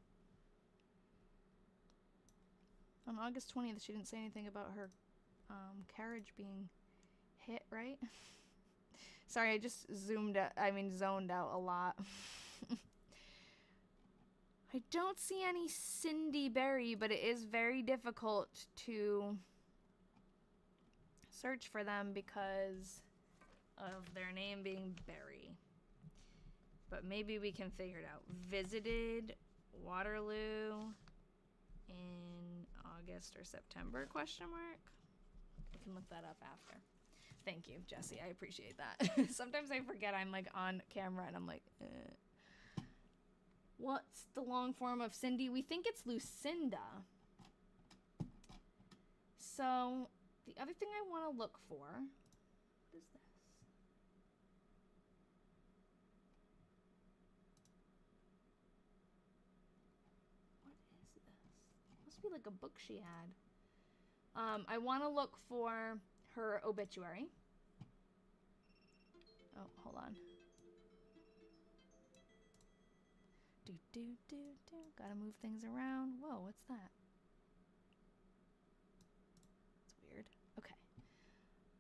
On August 20th, she didn't say anything about her carriage being hit, right? Sorry, I just zoned out a lot. I don't see any Cindy Berry, but it is very difficult to search for them because of their name being Berry. But maybe we can figure it out. Visited Waterloo in August or September, question mark? We can look that up after. Thank you, Jesse. I appreciate that. Sometimes I forget I'm like on camera and I'm like, What's the long form of Cindy? We think it's Lucinda. So the other thing I want to look for, what is this? What is this? Must be like a book she had. I want to look for her obituary. Oh, hold on. Gotta move things around. Whoa, what's that? It's weird. Okay.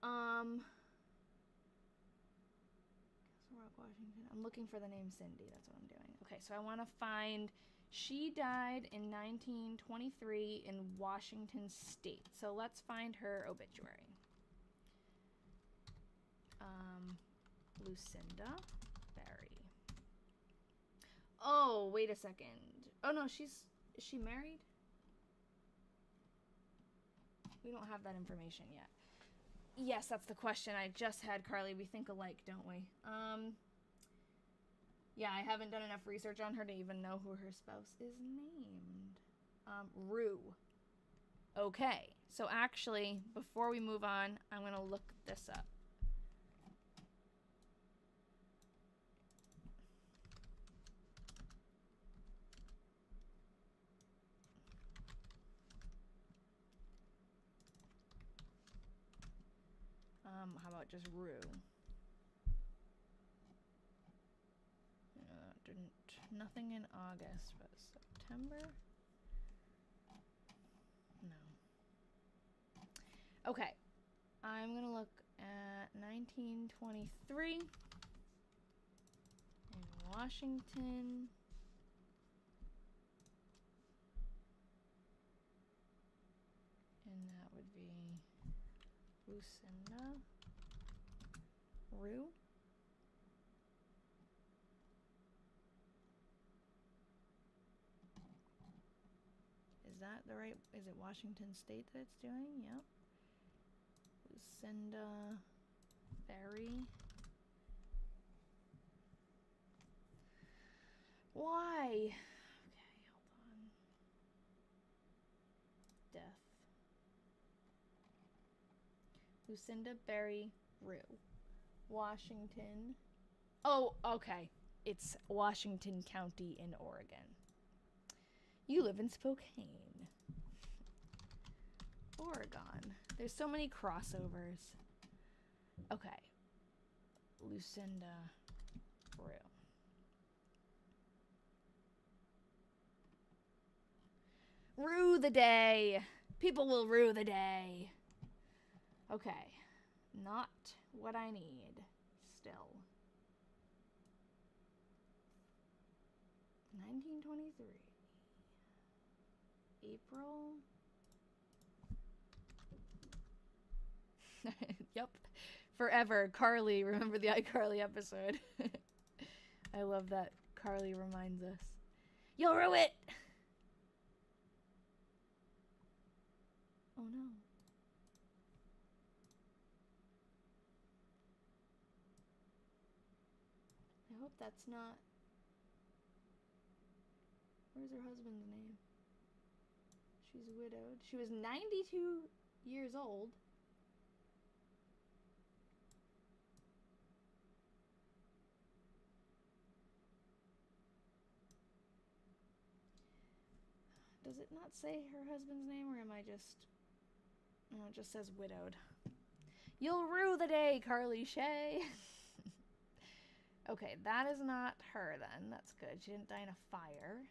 Castle Rock, Washington. I'm looking for the name Cindy. That's what I'm doing. Okay, so I want to find. She died in 1923 in Washington State. So let's find her obituary. Lucinda Berry. Oh, wait a second. Oh no, is she married? We don't have that information yet. Yes, that's the question I just had, Carly. We think alike, don't we? Yeah, I haven't done enough research on her to even know who her spouse is named. Rue. Okay, so actually, before we move on, I'm gonna look this up. How about just Rue? Nothing in August, but September? No. Okay. I'm gonna look at 1923. Washington. And that would be Lucinda Rue. Is that the right? Is it Washington State that it's doing? Yep. Lucinda Berry. Why? Okay, hold on. Death. Lucinda Berry Rue. Washington. Oh, okay. It's Washington County in Oregon. You live in Spokane. Oregon. There's so many crossovers. Okay. Lucinda Rue. Rue the day. People will rue the day. Okay. Not what I need. Still. 1923. April. Yep. Forever. Carly. Remember the iCarly episode? I love that Carly reminds us. You'll rue it! Oh no. I hope that's not... Where's her husband's name? She's widowed. She was 92 years old. Does it not say her husband's name, or am I just... No, it just says widowed. You'll rue the day, Carly Shay. Okay, that is not her then. That's good. She didn't die in a fire.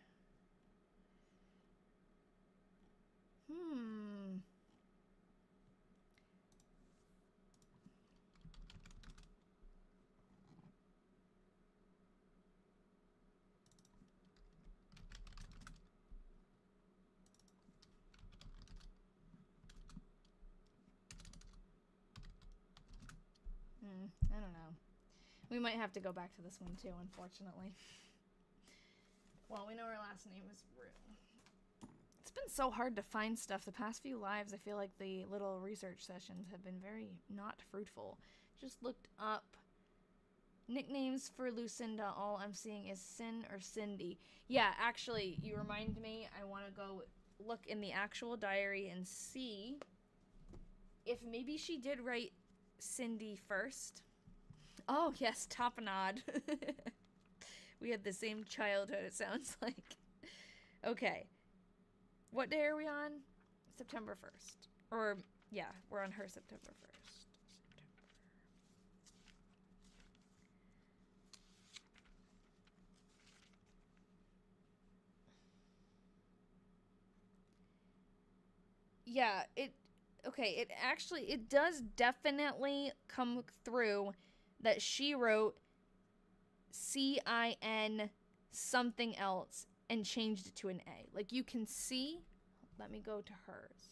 I don't know. We might have to go back to this one too, unfortunately. Well, we know her last name is Rue. It's been so hard to find stuff. The past few lives, I feel like the little research sessions have been very not fruitful. Just looked up nicknames for Lucinda. All I'm seeing is Sin or Cindy. Yeah, actually, you remind me. I want to go look in the actual diary and see if maybe she did write Cindy first. Oh, yes, Tapenade. We had the same childhood, it sounds like. Okay. What day are we on? September 1st. Or, yeah, we're on her September 1st. Yeah, it does definitely come through that she wrote CIN something else and changed it to an A. Like, you can see, let me go to hers.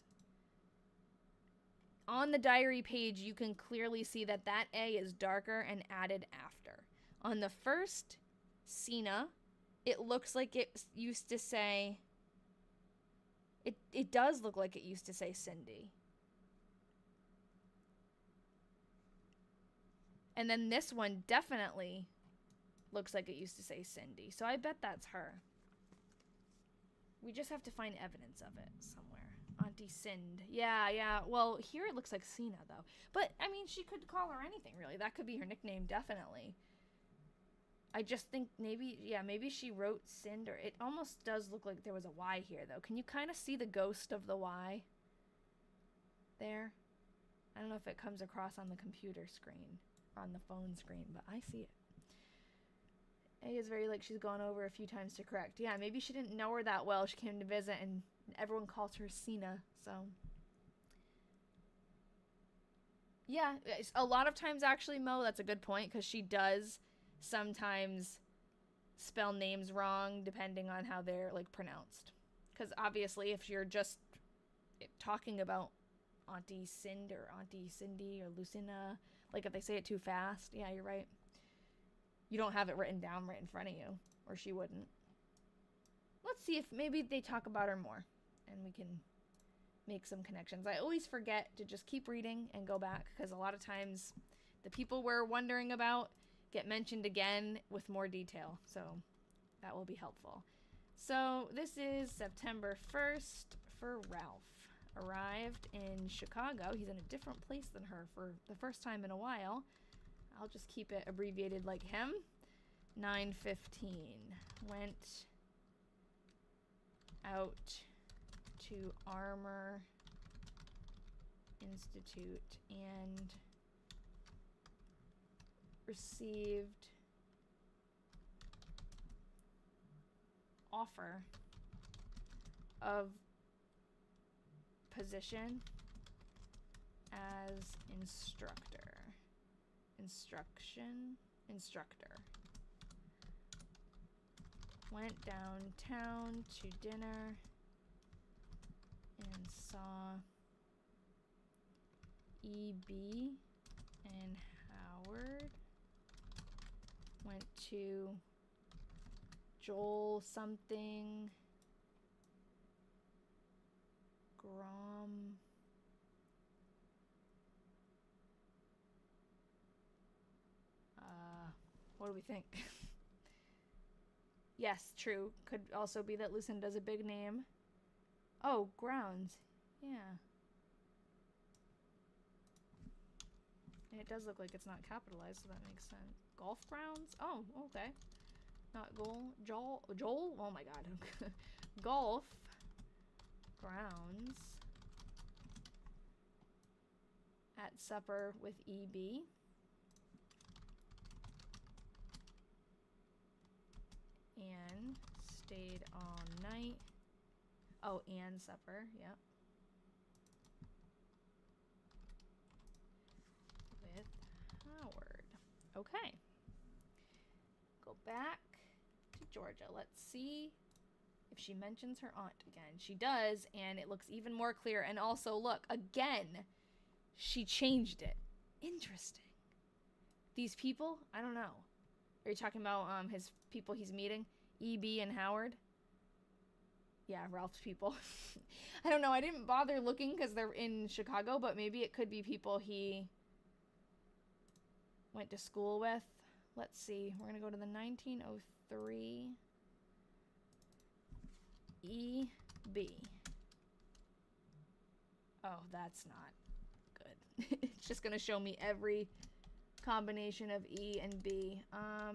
On the diary page, you can clearly see that that A is darker and added after. On the first Cena, it looks like it used to say... It does look like it used to say Cindy. And then this one definitely looks like it used to say Cindy. So I bet that's her. We just have to find evidence of it somewhere. Auntie Sind. Yeah. Well, here it looks like Cena, though. But, I mean, she could call her anything, really. That could be her nickname, definitely. I just think maybe she wrote Sind, or it almost does look like there was a Y here, though. Can you kind of see the ghost of the Y there? I don't know if it comes across on the computer screen, on the phone screen, but I see it. A is very like she's gone over a few times to correct. Yeah, maybe she didn't know her that well. She came to visit, and everyone calls her Cena, so... Yeah, a lot of times, actually, Mo, that's a good point, because she does sometimes spell names wrong depending on how they're like pronounced. Because obviously, if you're just talking about Auntie Cindy or Lucinda, like if they say it too fast, yeah, you're right. You don't have it written down right in front of you, or she wouldn't. Let's see if maybe they talk about her more, and we can make some connections. I always forget to just keep reading and go back, because a lot of times the people we're wondering about get mentioned again with more detail, so that will be helpful. So this is September 1st for Ralph. Arrived in Chicago. He's in a different place than her for the first time in a while. I'll just keep it abbreviated like him. 9:15. Went out to Armor Institute and received offer of position as instructor. Went downtown to dinner and saw E.B. and Howard. Went to Joel something Grom. What do we think? Yes, true. Could also be that Lucinda's a big name. Oh, grounds. Yeah. And it does look like it's not capitalized, so that makes sense. Golf grounds? Oh, okay. Not Joel? Oh my god. Golf grounds at supper with E.B. And stayed all night. Oh, and supper, yep. With Howard. Okay. Go back to Georgia. Let's see if she mentions her aunt again. She does, and it looks even more clear. And also, look, again, she changed it. Interesting. These people, I don't know. Are you talking about his people he's meeting? E.B. and Howard? Yeah, Ralph's people. I don't know. I didn't bother looking because they're in Chicago, but maybe it could be people he went to school with. Let's see. We're going to go to the 1903 E.B. Oh, that's not good. It's just going to show me every combination of E and B. Yeah, I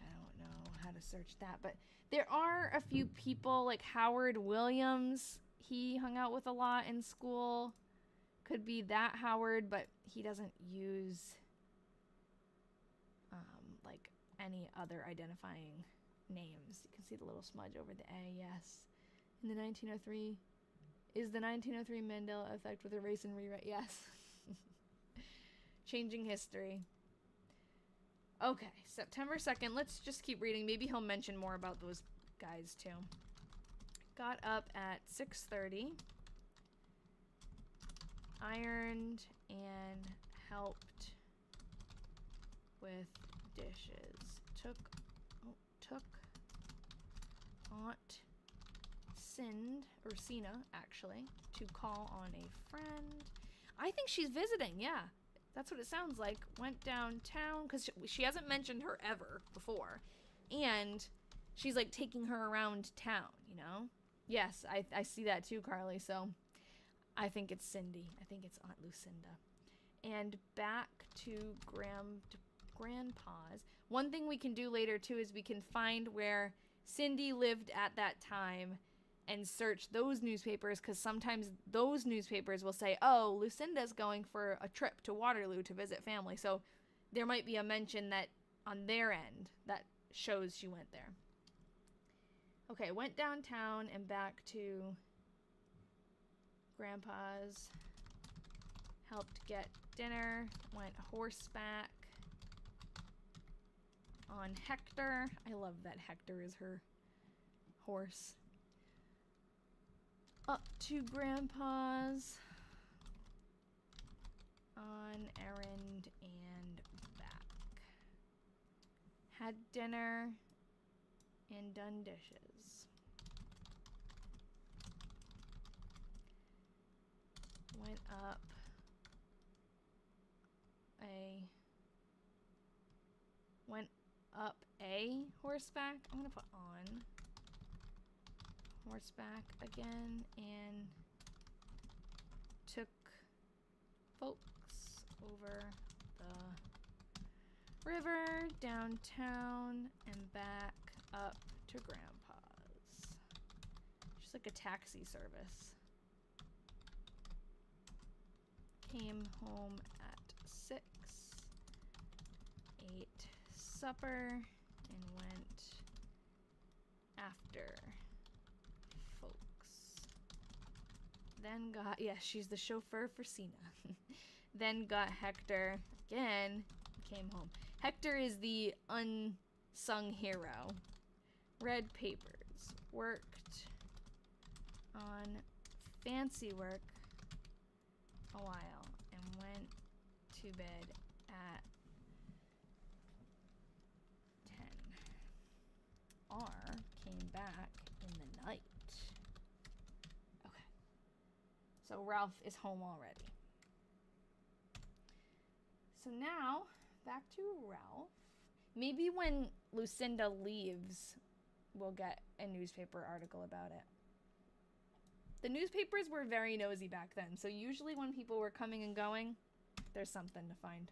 don't know how to search that, but there are a few people like Howard Williams. He hung out with a lot in school. Could be that Howard, but he doesn't use like any other identifying names. You can see the little smudge over the A, yes. In the 1903, is the 1903 Mandela effect with erase and rewrite? Yes. Changing history. Okay, September 2nd. Let's just keep reading. Maybe he'll mention more about those guys too. Got up at 6:30. Ironed and helped with dishes. Took Aunt Sina actually, to call on a friend. I think she's visiting, yeah. That's what it sounds like. Went downtown, because she hasn't mentioned her ever before. And she's like taking her around town, you know? Yes, I see that too, Carly. So I think it's Cindy. I think it's Aunt Lucinda. And back to Grandpa's. One thing we can do later too is we can find where Cindy lived at that time and search those newspapers, because sometimes those newspapers will say, oh, Lucinda's going for a trip to Waterloo to visit family. So there might be a mention that on their end that shows she went there. Okay, went downtown and back to Grandpa's. Helped get dinner. Went horseback. on Hector. I love that Hector is her horse. Up to Grandpa's on errand and back. Had dinner and done dishes. Went up a horseback. I'm gonna put on horseback again and took folks over the river, downtown, and back up to Grandpa's. Just like a taxi service. Came home at 6, ate supper, and went after folks. Then got, yeah, she's the chauffeur for Cena. Then got Hector again, came home. Hector is the unsung hero. Read papers, worked on fancy work a while, and went to bed at 10. R came back in the night. Okay. So Ralph is home already. So now, back to Ralph. Maybe when Lucinda leaves, we'll get a newspaper article about it. The newspapers were very nosy back then, so usually when people were coming and going, there's something to find.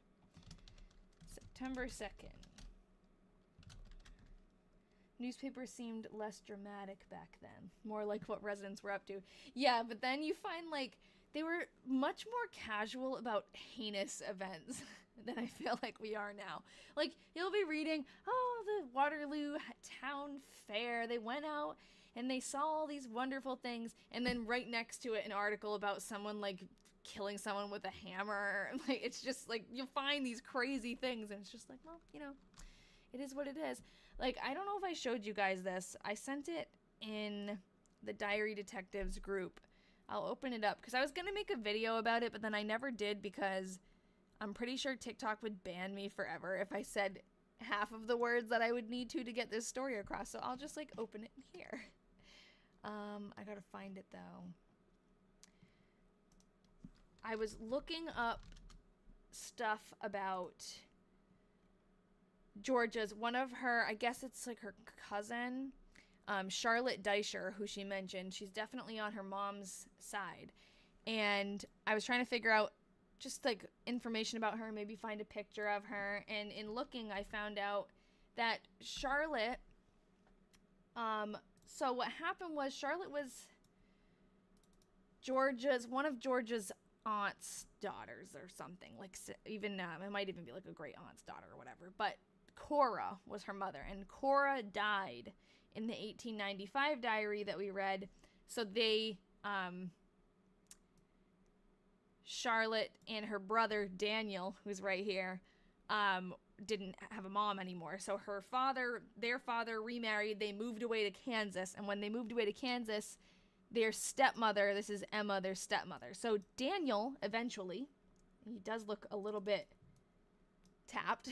September 2nd. Newspapers seemed less dramatic back then. More like what residents were up to. Yeah, but then you find, like, they were much more casual about heinous events than I feel like we are now. Like, you'll be reading, oh, the Waterloo Town Fair. They went out and they saw all these wonderful things, and then right next to it, an article about someone, like, killing someone with a hammer. Like, it's just, like, you'll find these crazy things, and it's just like, well, you know, it is what it is. Like, I don't know if I showed you guys this. I sent it in the Diary Detectives group. I'll open it up, because I was going to make a video about it, but then I never did, because I'm pretty sure TikTok would ban me forever if I said half of the words that I would need to get this story across, so I'll just, like, open it in here. I gotta find it, though. I was looking up stuff about Georgia's, one of her, I guess it's like her cousin, Charlotte Deisher, who she mentioned. She's definitely on her mom's side. And I was trying to figure out just like information about her, maybe find a picture of her. And in looking, I found out that Charlotte, so what happened was Charlotte was one of Georgia's aunt's daughters or something. Like, even, it might even be like a great aunt's daughter or whatever. But Cora was her mother, and Cora died in the 1895 diary that we read. So they, Charlotte and her brother Daniel, who's right here, didn't have a mom anymore. So their father remarried. They moved away to Kansas, and when they moved away to Kansas, their stepmother, this is Emma, their stepmother. So Daniel, eventually, he does look a little bit tapped.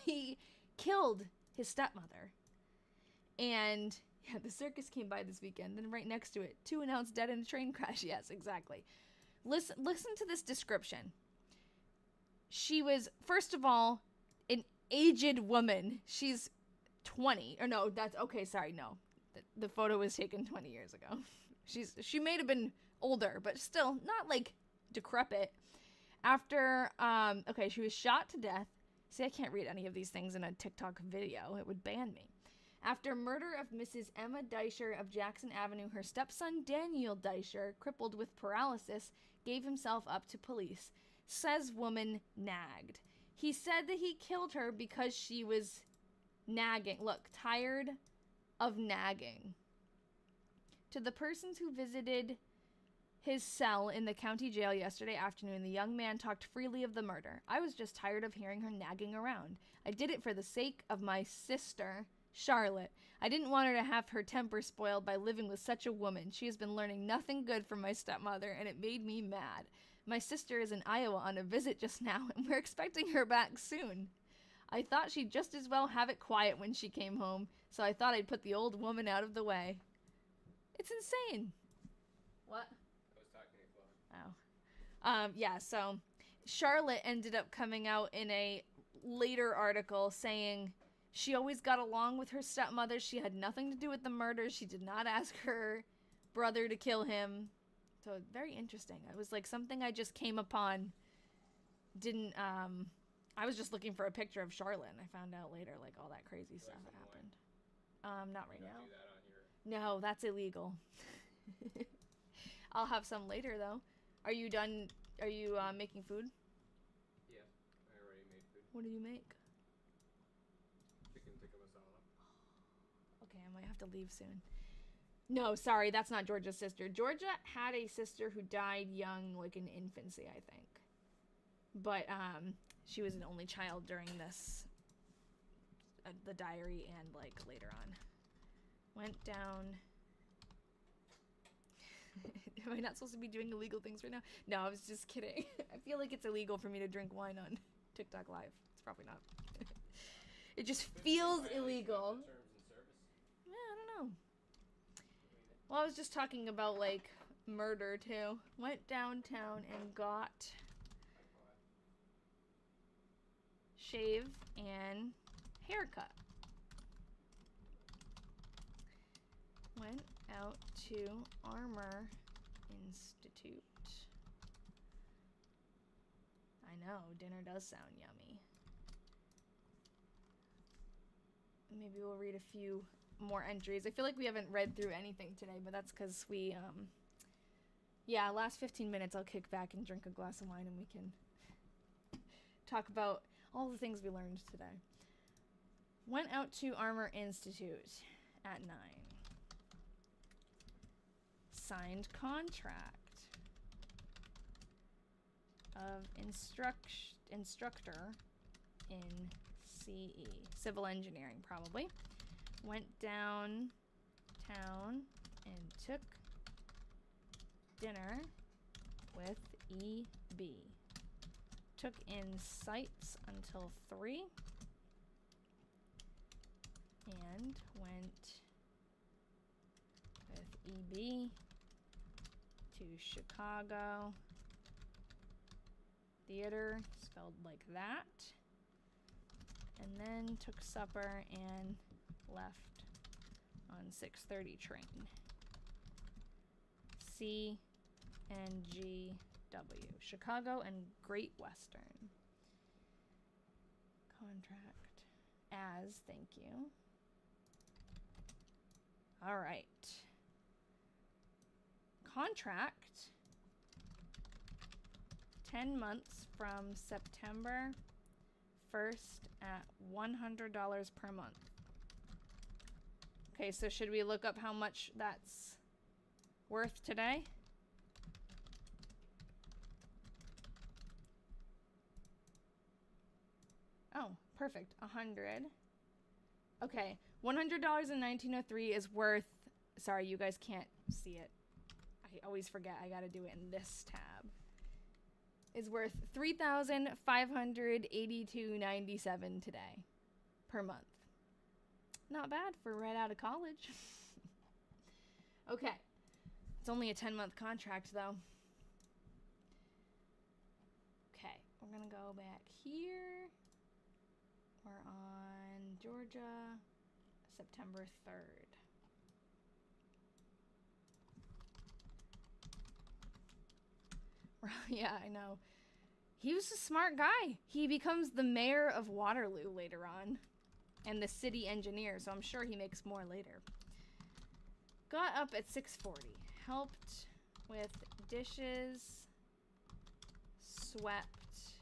He killed his stepmother. And yeah, the circus came by this weekend, and right next to it, 2 announced dead in a train crash. Yes, exactly. Listen to this description. She was, first of all, an aged woman. She's 20. Or no, that's, okay, sorry, no. The photo was taken 20 years ago. She may have been older, but still not, like, decrepit. After, okay, she was shot to death. See, I can't read any of these things in a TikTok video. It would ban me. After murder of Mrs. Emma Deisher of Jackson Avenue, her stepson Daniel Deisher, crippled with paralysis, gave himself up to police. Says woman nagged. He said that he killed her because she was nagging. Look, tired of nagging. To the persons who visited his cell in the county jail yesterday afternoon, the young man talked freely of the murder. I was just tired of hearing her nagging around. I did it for the sake of my sister, Charlotte. I didn't want her to have her temper spoiled by living with such a woman. She has been learning nothing good from my stepmother, and it made me mad. My sister is in Iowa on a visit just now, and we're expecting her back soon. I thought she'd just as well have it quiet when she came home, so I thought I'd put the old woman out of the way. It's insane. What? I was talking to Chloe. Oh. Yeah, so Charlotte ended up coming out in a later article saying she always got along with her stepmother. She had nothing to do with the murder. She did not ask her brother to kill him. So very interesting. It was like something I just came upon. I was just looking for a picture of Charlotte, and I found out later like all that crazy stuff that happened. Not right now. Do that on your... No, that's illegal. I'll have some later though. Are you done? Are you making food? Yeah, I already made food. What do you make? Chicken tikka masala. Okay, I might have to leave soon. No, sorry, that's not Georgia's sister. Georgia had a sister who died young, like in infancy, I think. But she was an only child during this, the diary, and like later on. Went down. Am I not supposed to be doing illegal things right now? No, I was just kidding. I feel like it's illegal for me to drink wine on TikTok Live. It's probably not. It just feels illegal. Yeah, I don't know. Well, I was just talking about like murder too. Went downtown and got shave and haircut. Went out to Armor Institute. I know, dinner does sound yummy. Maybe we'll read a few more entries. I feel like we haven't read through anything today, but that's because we, last 15 minutes I'll kick back and drink a glass of wine and we can talk about all the things we learned today. Went out to Armor Institute at 9. Signed contract of instructor in CE, civil engineering probably. Went downtown and took dinner with EB. Took in sights until 3 and went with EB to Chicago Theater, spelled like that, and then took supper and left on 6:30 train. C and GW, Chicago and Great Western. Contract as, thank you. All right. Contract 10 months from September 1st at $100 per month. Okay, so should we look up how much that's worth today? Oh, perfect. 100. Okay, $100 in 1903 is worth, sorry, you guys can't see it. I always forget I gotta do it in this tab. Is worth $3,582.97 today per month. Not bad for right out of college. Okay. It's only a 10-month contract though. Okay, we're gonna go back here. We're on Georgia, September 3rd. Yeah, I know. He was a smart guy. He becomes the mayor of Waterloo later on. And the city engineer, so I'm sure he makes more later. Got up at 6:40. Helped with dishes. Swept.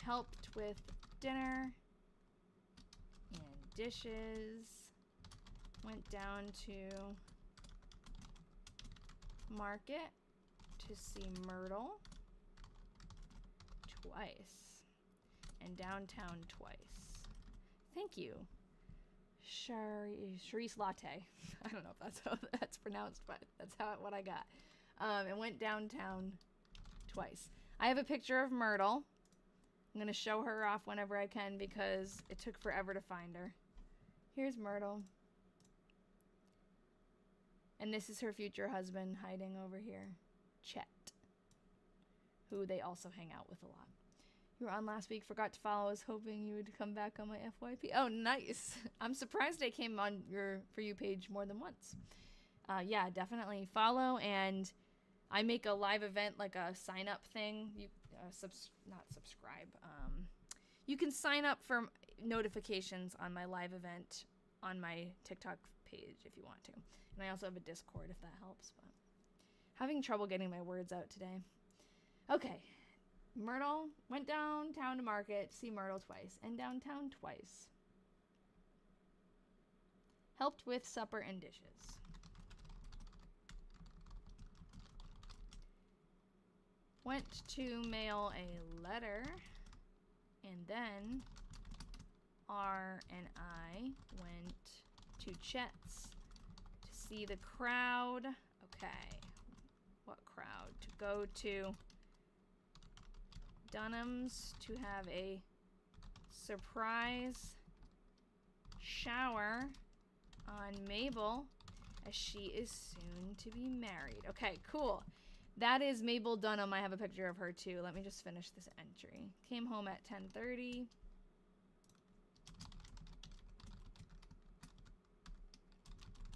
Helped with dinner. And dishes. Went down to Market to see Myrtle twice. And downtown twice. Thank you. Charisse Latte. I don't know if that's how that's pronounced, but that's what I got. And went downtown twice. I have a picture of Myrtle. I'm going to show her off whenever I can because it took forever to find her. Here's Myrtle. And this is her future husband hiding over here. Chet. Who they also hang out with a lot. You were on last week. Forgot to follow. I was hoping you would come back on my FYP. Oh, nice. I'm surprised I came on your For You page more than once. Yeah, definitely follow. And I make a live event, like a sign-up thing. You not subscribe. You can sign up for notifications on my live event on my TikTok page if you want to. And I also have a Discord if that helps. But having trouble getting my words out today. Okay. Myrtle went downtown to market to see Myrtle twice. And downtown twice. Helped with supper and dishes. Went to mail a letter. And then R and I went to Chet's to see the crowd. Okay. What crowd? To go to Dunham's to have a surprise shower on Mabel as she is soon to be married. Okay, cool. That is Mabel Dunham. I have a picture of her too. Let me just finish this entry. Came home at 10:30.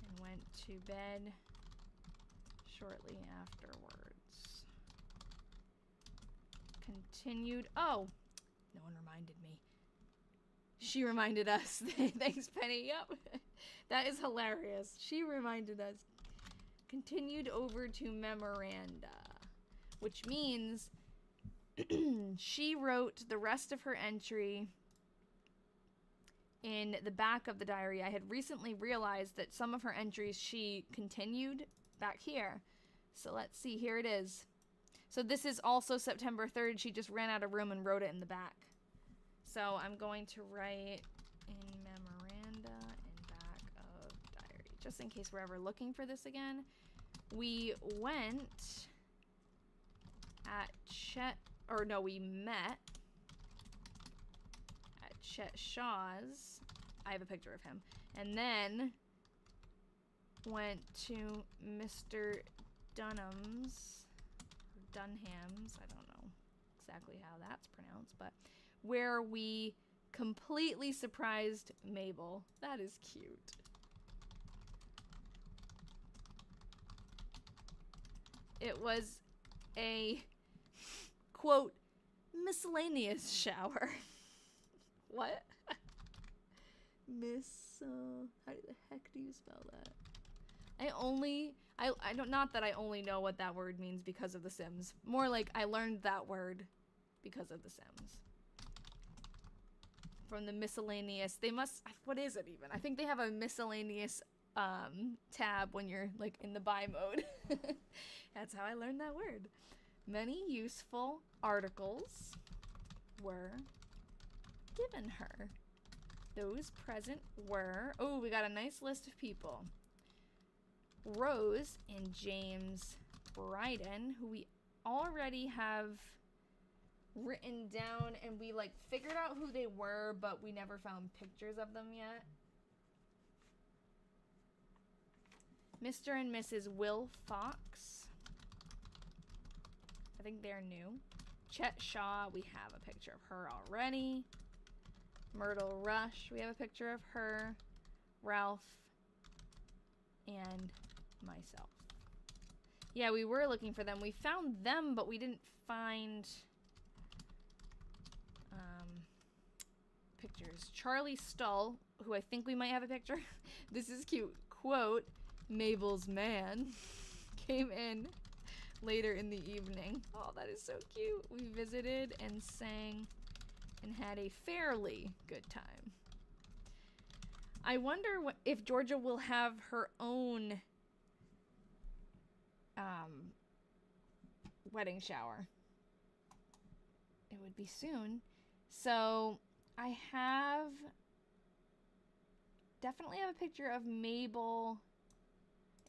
And went to bed shortly afterwards. Continued. Oh, no one reminded me. She reminded us. Thanks, Penny. Yep. That is hilarious. She reminded us. Continued over to memoranda, which means she wrote the rest of her entry in the back of the diary. I had recently realized that some of her entries she continued back here. So let's see. Here it is. So this is also September 3rd. She just ran out of room and wrote it in the back. So I'm going to write in memoranda in back of diary, just in case we're ever looking for this again. We went at Chet, or no, we met at Chet Shaw's. I have a picture of him. And then went to Mr. Dunham's, I don't know exactly how that's pronounced, but where we completely surprised Mabel. That is cute. It was a, quote, miscellaneous shower. What? How the heck do you spell that? I don't, not that I only know what that word means because of The Sims. More like I learned that word because of The Sims. From the miscellaneous, they must, what is it even? I think they have a miscellaneous tab when you're like in the buy mode. That's how I learned that word. Many useful articles were given her. Those present were, oh, we got a nice list of people. Rose and James Bryden, who we already have written down, and we like figured out who they were, but we never found pictures of them yet. Mr. and Mrs. Will Fox. I think they're new. Chet Shaw, we have a picture of her already. Myrtle Rush, we have a picture of her. Ralph and myself. Yeah, we were looking for them. We found them, but we didn't find pictures. Charlie Stull, who I think we might have a picture. This is cute. Quote, Mabel's man came in later in the evening. Oh, that is so cute. We visited and sang and had a fairly good time. I wonder if Georgia will have her own wedding shower. It would be soon. So I definitely have a picture of Mabel,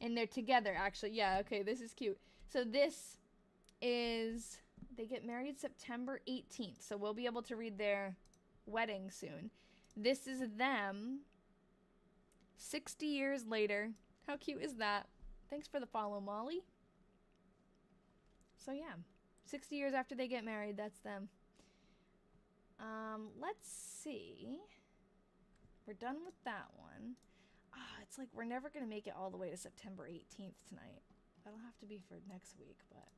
and they're together actually. Yeah, okay, this is cute. So this is, they get married September 18th, so we'll be able to read their wedding soon. This is them 60 years later. How cute is that? Thanks for the follow, Molly. So yeah, 60 years after they get married, that's them. Let's see. We're done with that one. It's like we're never gonna make it all the way to September 18th tonight. That'll have to be for next week, but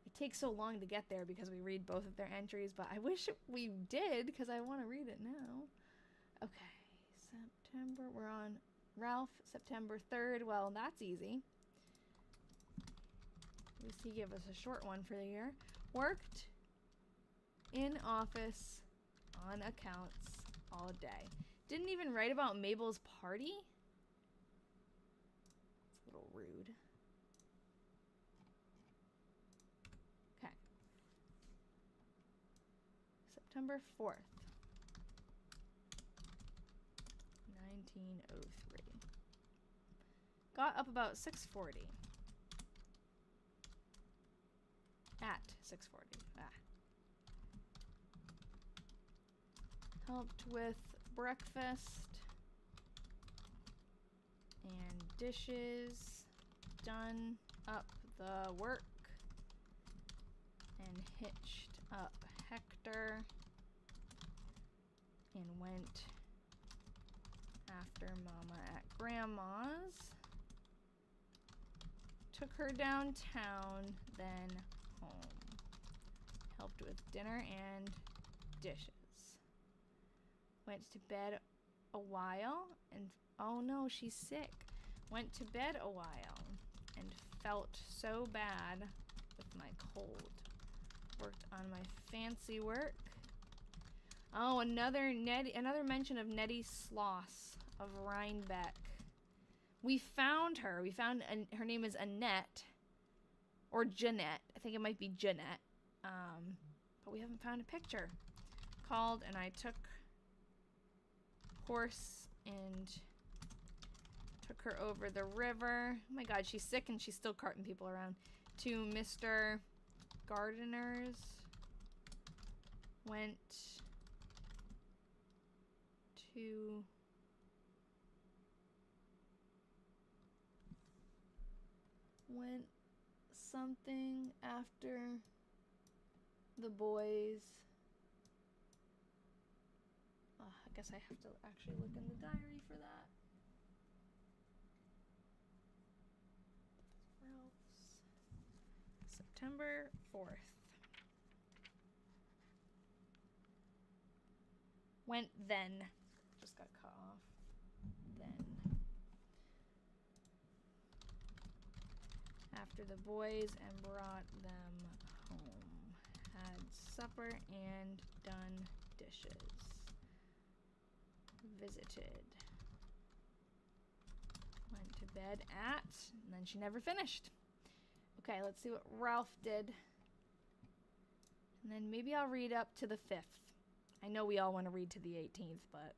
it takes so long to get there because we read both of their entries, but I wish we did because I want to read it now. Okay, September, we're on Ralph, September 3rd. Well, that's easy. At least he gave us a short one for the year. Worked in office on accounts all day. Didn't even write about Mabel's party? It's a little rude. Okay. September 4th, 1903. Got up about 6:40. At 6:40. Helped with breakfast and dishes. Done up the work and hitched up Hector and went after Mama at Grandma's. Took her downtown, then home. Helped with dinner and dishes. Went to bed a while and, oh no, she's sick. Went to bed a while and felt so bad with my cold. Worked on my fancy work. Oh, another mention of Nettie Sloss of Rhinebeck. We found her. Her name is Annette. Or Jeanette. I think it might be Jeanette. But we haven't found a picture. Called and I took horse and took her over the river. Oh my god, she's sick and she's still carting people around. To Mr. Gardener's. Went something after the boys. I guess I have to actually look in the diary for that. Ralph's September 4th. Went then. Just got cut off. Then. After the boys and brought them home. Had supper and done dishes. Visited. Went to bed at, and then she never finished. Okay, let's see what Ralph did. And then maybe I'll read up to the 5th. I know we all want to read to the 18th, but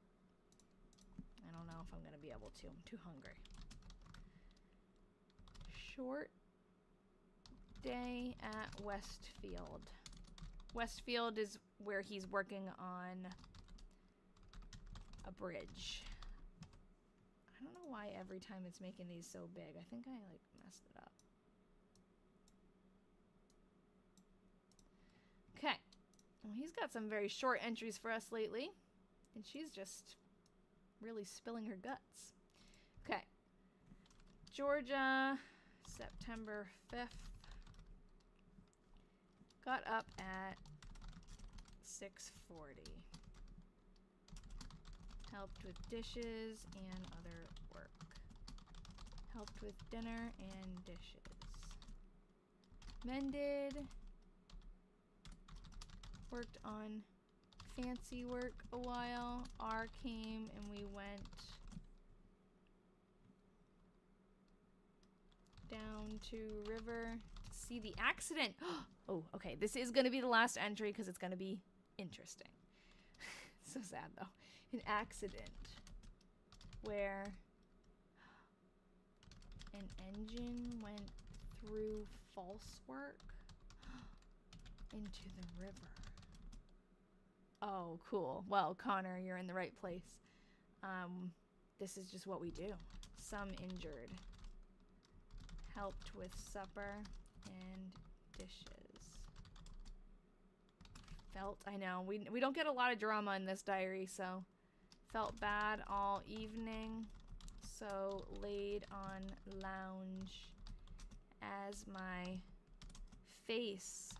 I don't know if I'm going to be able to. I'm too hungry. Short day at Westfield. Westfield is where he's working on a bridge. I don't know why every time it's making these so big. I think I messed it up. Okay. Well, he's got some very short entries for us lately. And she's just really spilling her guts. Okay. Georgia, September 5th. Got up at 6:40. Helped with dishes and other work. Helped with dinner and dishes. Mended. Worked on fancy work a while. R came and we went to river to see the accident. Oh, okay. This is going to be the last entry because it's going to be interesting. So sad, though. An accident where an engine went through false work into the river. Oh, cool. Well, Connor, you're in the right place. This is just what we do. Some injured. Helped with supper and dishes. Felt, I know, we don't get a lot of drama in this diary, so felt bad all evening, so laid on lounge as my face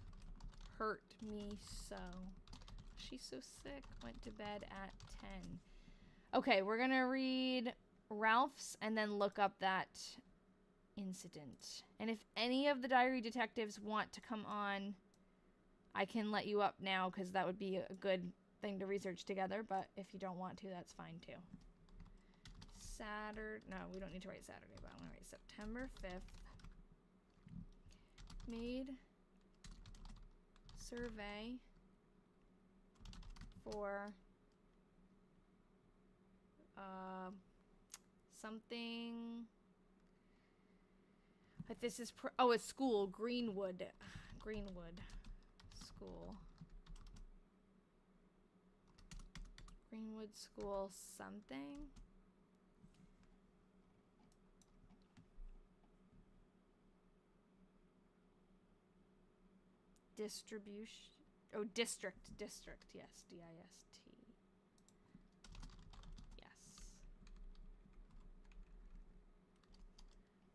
hurt me so. She's so sick. Went to bed at 10. Okay, we're gonna read Ralph's and then look up that incident. And if any of the diary detectives want to come on, I can let you up now because that would be a good thing to research together, but if you don't want to, that's fine too. No, we don't need to write Saturday, but I'm gonna write September 5th. Made survey for something. But this is a school, Greenwood School. Greenwood School something. Distribution. Oh, district. Yes, D-I-S-T. Yes.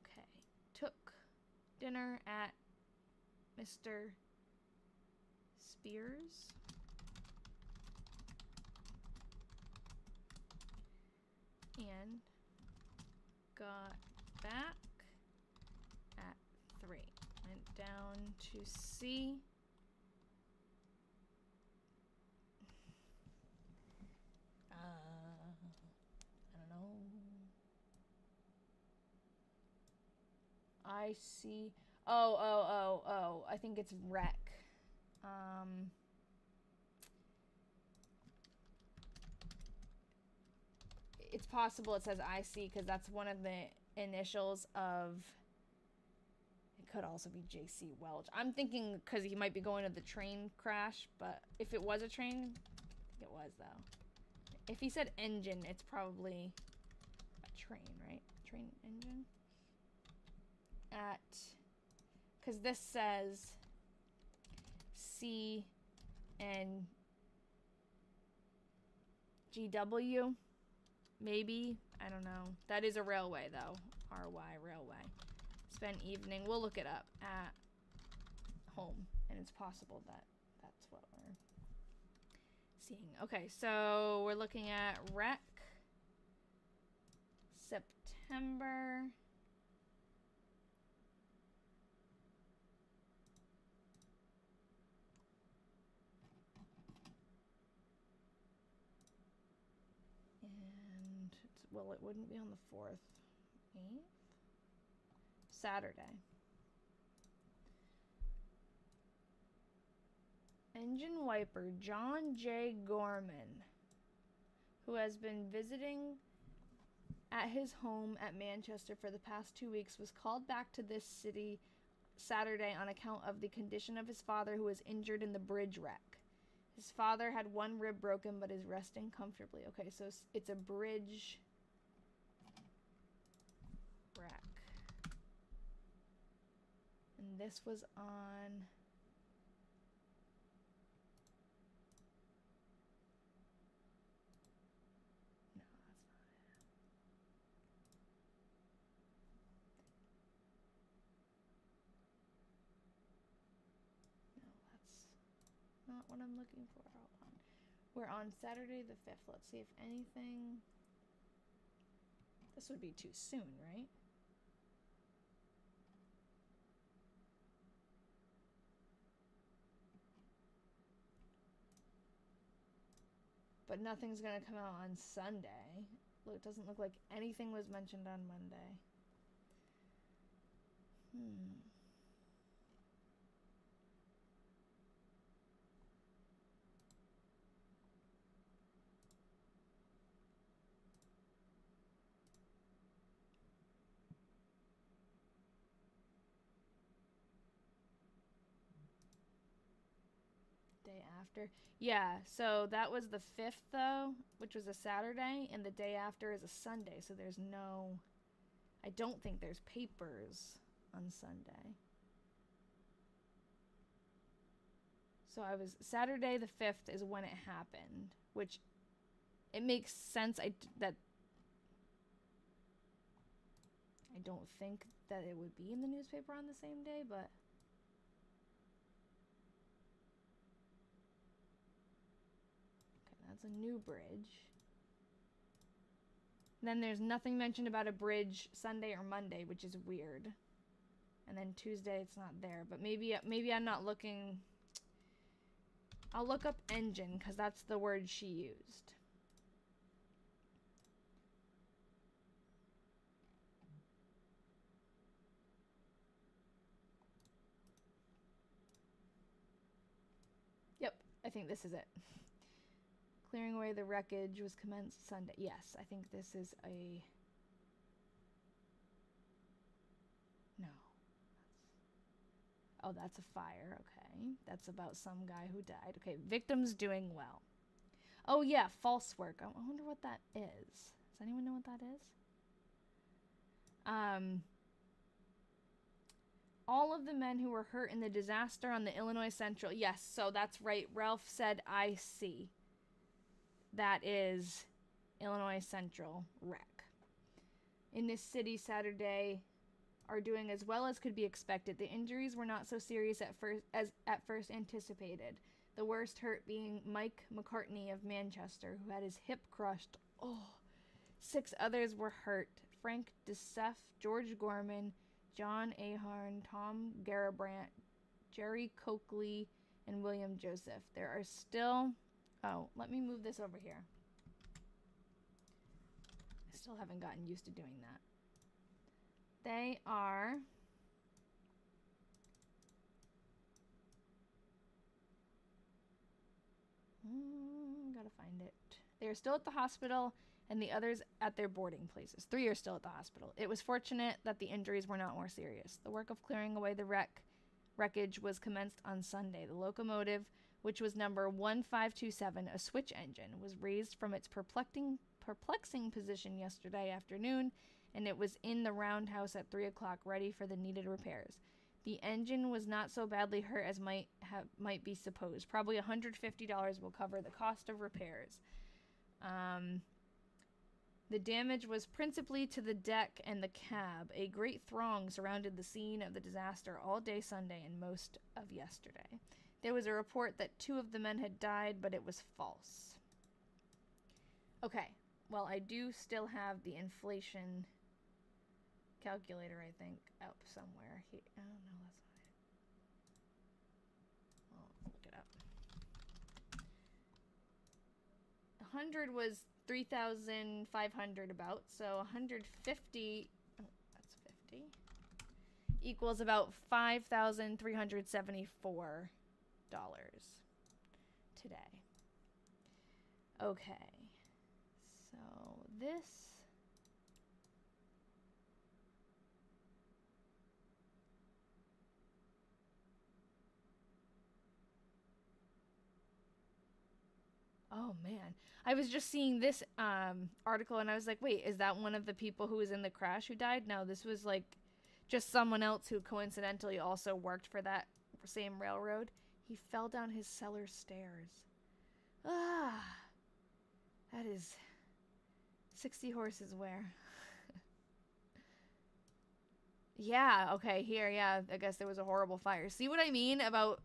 Okay. Took dinner at Mr. Spears. And got back at 3. Went down to see I don't know. I see. Oh. I think it's wreck. It's possible it says IC because that's one of the initials of. It could also be JC Welch. I'm thinking because he might be going to the train crash, but if it was a train, I think it was though. If he said engine, it's probably a train, right? Train engine. Because this says C and GW. Maybe. I don't know. That is a railway, though. RY railway. Spent evening. We'll look it up at home. And it's possible that that's what we're seeing. Okay, so we're looking at rec. September. Well, it wouldn't be on the 4th. 8th? Saturday. Engine wiper John J. Gorman, who has been visiting at his home at Manchester for the past 2 weeks, was called back to this city Saturday on account of the condition of his father, who was injured in the bridge wreck. His father had one rib broken but is resting comfortably. Okay, so it's a bridge wreck. And this was on... No, that's not it. No, that's not what I'm looking for. Hold on. We're on Saturday the 5th. Let's see if anything... This would be too soon, right? But nothing's gonna come out on Sunday. Look, it doesn't look like anything was mentioned on Monday. Day after. Yeah, so that was the 5th, though, which was a Saturday, and the day after is a Sunday, so there's no... I don't think there's papers on Sunday. So I was... Saturday the 5th is when it happened, which it makes sense that I don't think that it would be in the newspaper on the same day, but... That's a new bridge. And then there's nothing mentioned about a bridge Sunday or Monday, which is weird. And then Tuesday, it's not there. But maybe I'm not looking... I'll look up engine, because that's the word she used. Yep, I think this is it. Clearing away the wreckage was commenced Sunday. Yes, I think this is a... No. Oh, that's a fire. Okay. That's about some guy who died. Okay, victims doing well. Oh, yeah, false work. I wonder what that is. Does anyone know what that is? All of the men who were hurt in the disaster on the Illinois Central. Yes, so that's right. Ralph said, I see. That is Illinois Central wreck. In this city Saturday are doing as well as could be expected. The injuries were not so serious at first anticipated. The worst hurt being Mike McCartney of Manchester, who had his hip crushed. Oh, 6 others were hurt. Frank DeSeff, George Gorman, John Ahern, Tom Garabrandt, Jerry Coakley, and William Joseph. There are still... Oh, let me move this over here. I still haven't gotten used to doing that. They are... gotta find it. They are still at the hospital, and the others at their boarding places. 3 are still at the hospital. It was fortunate that the injuries were not more serious. The work of clearing away the wreckage was commenced on Sunday. The locomotive, which was number 1527, a switch engine, was raised from its perplexing position yesterday afternoon, and it was in the roundhouse at 3 o'clock, ready for the needed repairs. The engine was not so badly hurt as might be supposed. Probably $150 will cover the cost of repairs. The damage was principally to the deck and the cab. A great throng surrounded the scene of the disaster all day Sunday and most of yesterday. There was a report that 2 of the men had died, but it was false. Okay, well, I do still have the inflation calculator, I think, up somewhere. Here. Oh, no, that's not it. I'll look it up. 100 was 3,500 about, so 150, oh, that's 50, equals about $5,374 today. Okay, so this... Oh, man. I was just seeing this article, and I was like, wait, is that one of the people who was in the crash who died? No, this was, like, just someone else who coincidentally also worked for that same railroad. He fell down his cellar stairs. Ah! That is 60 horses where? Yeah, okay, here, yeah. I guess there was a horrible fire. See what I mean about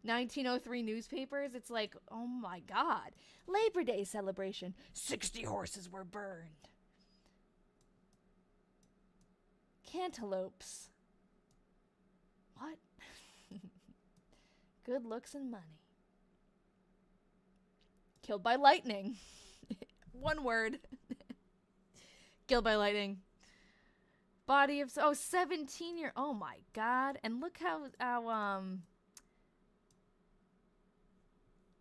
1903 newspapers? It's like, oh my God. Labor Day celebration. 60 horses were burned. Cantaloupes. What? Good looks and money. Killed by lightning. One word. Killed by lightning. Body of 17-year. Oh my God! And look how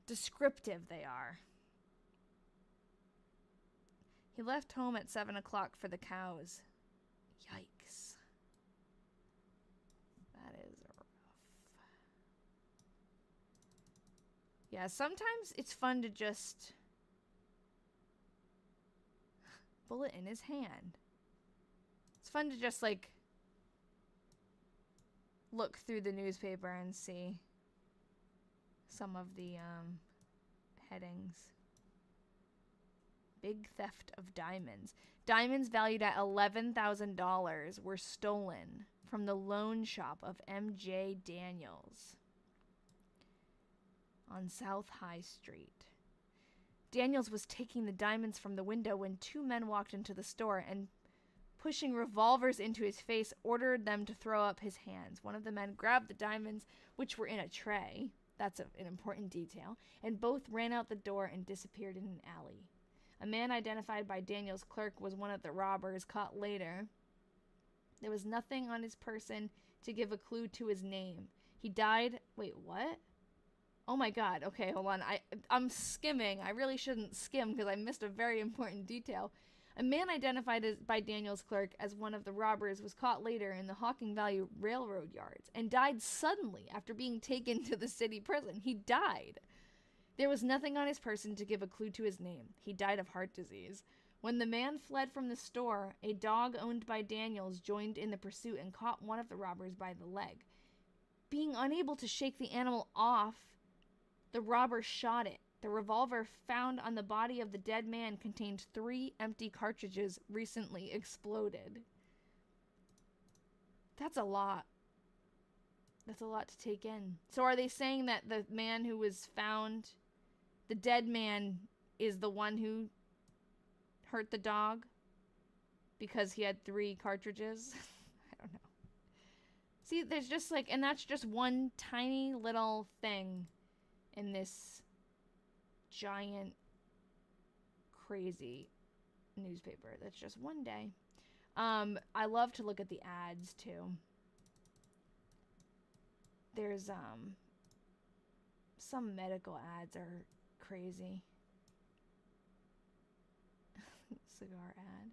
descriptive they are. He left home at 7 o'clock for the cows. Yikes. That is rough. Yeah, sometimes it's fun to just bullet in his hand. It's fun to just like look through the newspaper and see some of the headings. Big theft of diamonds. Diamonds valued at $11,000 were stolen from the loan shop of M.J. Daniels on South High Street. Daniels was taking the diamonds from the window when two men walked into the store and, pushing revolvers into his face, ordered them to throw up his hands. One of the men grabbed the diamonds, which were in a tray. That's an important detail. And both ran out the door and disappeared in an alley. A man identified by Daniel's clerk was one of the robbers, caught later. There was nothing on his person to give a clue to his name. He died... Wait, what? Oh my God. Okay, hold on. I'm skimming. I really shouldn't skim because I missed a very important detail. A man identified by Daniel's clerk as one of the robbers was caught later in the Hocking Valley Railroad yards and died suddenly after being taken to the city prison. He died. There was nothing on his person to give a clue to his name. He died of heart disease. When the man fled from the store, a dog owned by Daniels joined in the pursuit and caught one of the robbers by the leg. Being unable to shake the animal off, the robber shot it. The revolver found on the body of the dead man contained 3 empty cartridges recently exploded. That's a lot. That's a lot to take in. So are they saying that the man who was found, the dead man, is the one who hurt the dog because he had 3 cartridges? I don't know. See, there's just like, and that's just one tiny little thing in this giant, crazy newspaper. That's just one day. I love to look at the ads too. There's some medical ads are crazy. Cigar ad.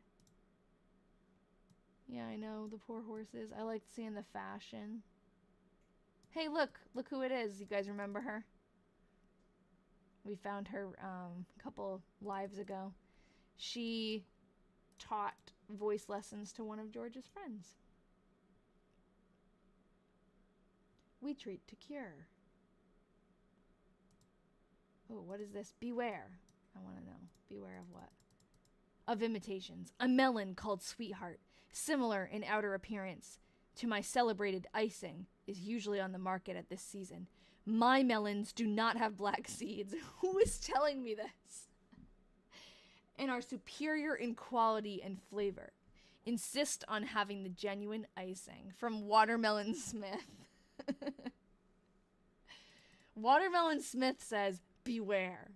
Yeah, I know, the poor horses. I like seeing the fashion. Hey, look who it is. You guys remember her? We found her a couple lives ago. She taught voice lessons to one of George's friends. We treat to cure. Oh, what is this? Beware. I want to know. Beware of what? Of imitations. A melon called Sweetheart, similar in outer appearance to my celebrated icing, is usually on the market at this season. My melons do not have black seeds. Who is telling me this? And are superior in quality and flavor. Insist on having the genuine icing. From Watermelon Smith. Watermelon Smith says, beware.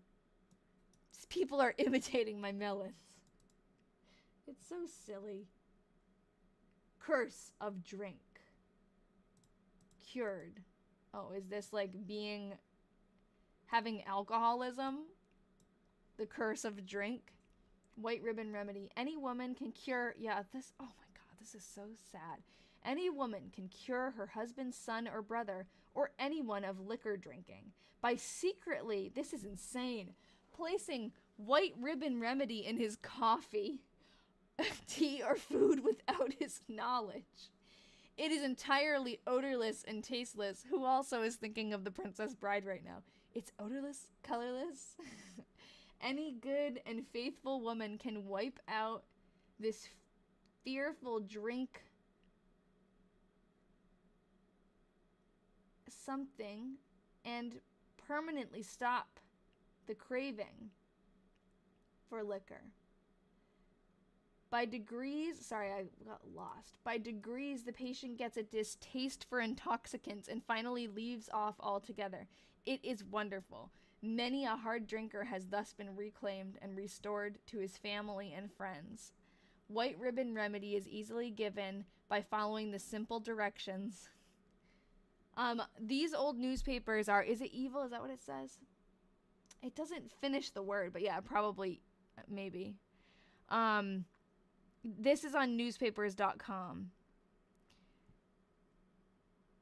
These people are imitating my melons. It's so silly. Curse of drink. Cured. Oh, is this like having alcoholism? The curse of drink? White ribbon remedy. Any woman can cure, oh my God, this is so sad. Any woman can cure her husband, son, or brother, or anyone of liquor drinking by secretly, this is insane, placing white ribbon remedy in his coffee, tea, or food without his knowledge. It is entirely odorless and tasteless. Who also is thinking of The Princess Bride right now? It's odorless, colorless. Any good and faithful woman can wipe out this fearful drink something and permanently stop the craving for liquor. By degrees, I got lost. By degrees, the patient gets a distaste for intoxicants and finally leaves off altogether. It is wonderful. Many a hard drinker has thus been reclaimed and restored to his family and friends. White ribbon remedy is easily given by following the simple directions. These old newspapers are, is it evil? Is that what it says? It doesn't finish the word, but yeah, probably, maybe. This is on newspapers.com.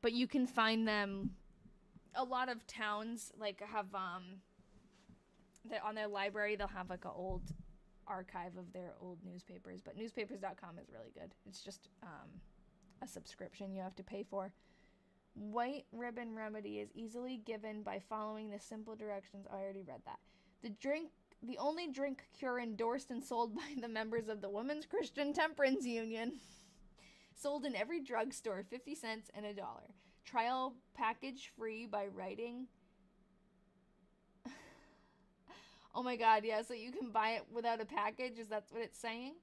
But you can find them. A lot of towns like have on their library they'll have like an old archive of their old newspapers. But newspapers.com is really good. It's just a subscription you have to pay for. White ribbon remedy is easily given by following the simple directions. I already read that. The only drink cure endorsed and sold by the members of the Women's Christian Temperance Union. Sold in every drugstore, 50 cents and $1. Trial package free by writing. Oh my god, yeah, so you can buy it without a package? Is that what it's saying?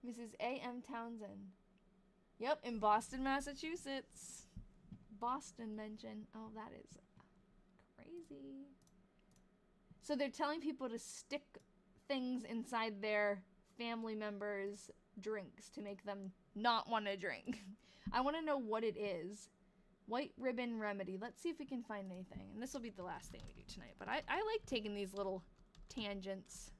Mrs. A.M. Townsend. Yep, in Boston, Massachusetts. Boston mention. Oh, that is crazy. So they're telling people to stick things inside their family members' drinks to make them not want to drink. I want to know what it is. White ribbon remedy. Let's see if we can find anything. And this will be the last thing we do tonight. But I like taking these little tangents.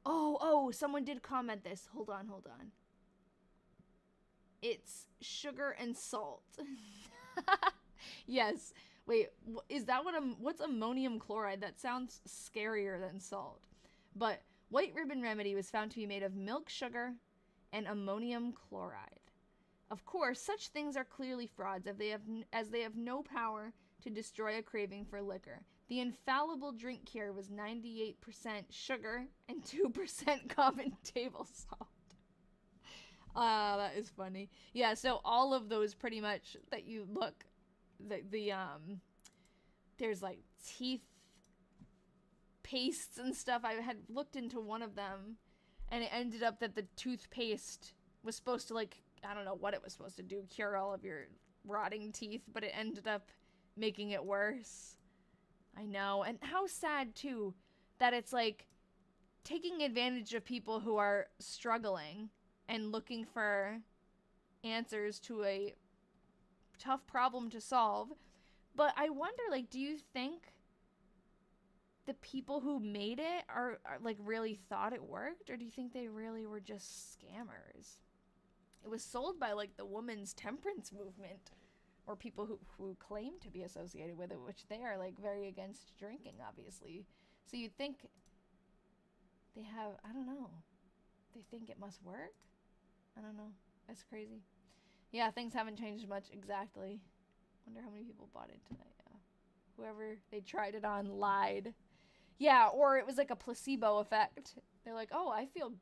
Oh, someone did comment this. Hold on. It's sugar and salt. Yes. Wait, is that what's ammonium chloride? That sounds scarier than salt. But white ribbon remedy was found to be made of milk, sugar, and ammonium chloride. Of course, such things are clearly frauds as they have no power to destroy a craving for liquor. The infallible drink cure was 98% sugar and 2% common table salt. That is funny. Yeah, so all of those pretty much that you look, there's like teeth pastes and stuff. I had looked into one of them, and it ended up that the toothpaste was supposed to, like, I don't know what it was supposed to do, cure all of your rotting teeth, but it ended up making it worse. I know. And how sad, too, that it's, like, taking advantage of people who are struggling and looking for answers to a tough problem to solve. But I wonder, like, do you think the people who made it are like really thought it worked, or do you think they really were just scammers? It was sold by like the women's temperance movement, or people who claim to be associated with it, which they are like very against drinking, obviously. So you'd think they have, I don't know, they think it must work? I don't know. That's crazy. Yeah, things haven't changed much. Exactly. Wonder how many people bought into that. Yeah. Whoever they tried it on lied. Yeah, or it was like a placebo effect. They're like, oh, I feel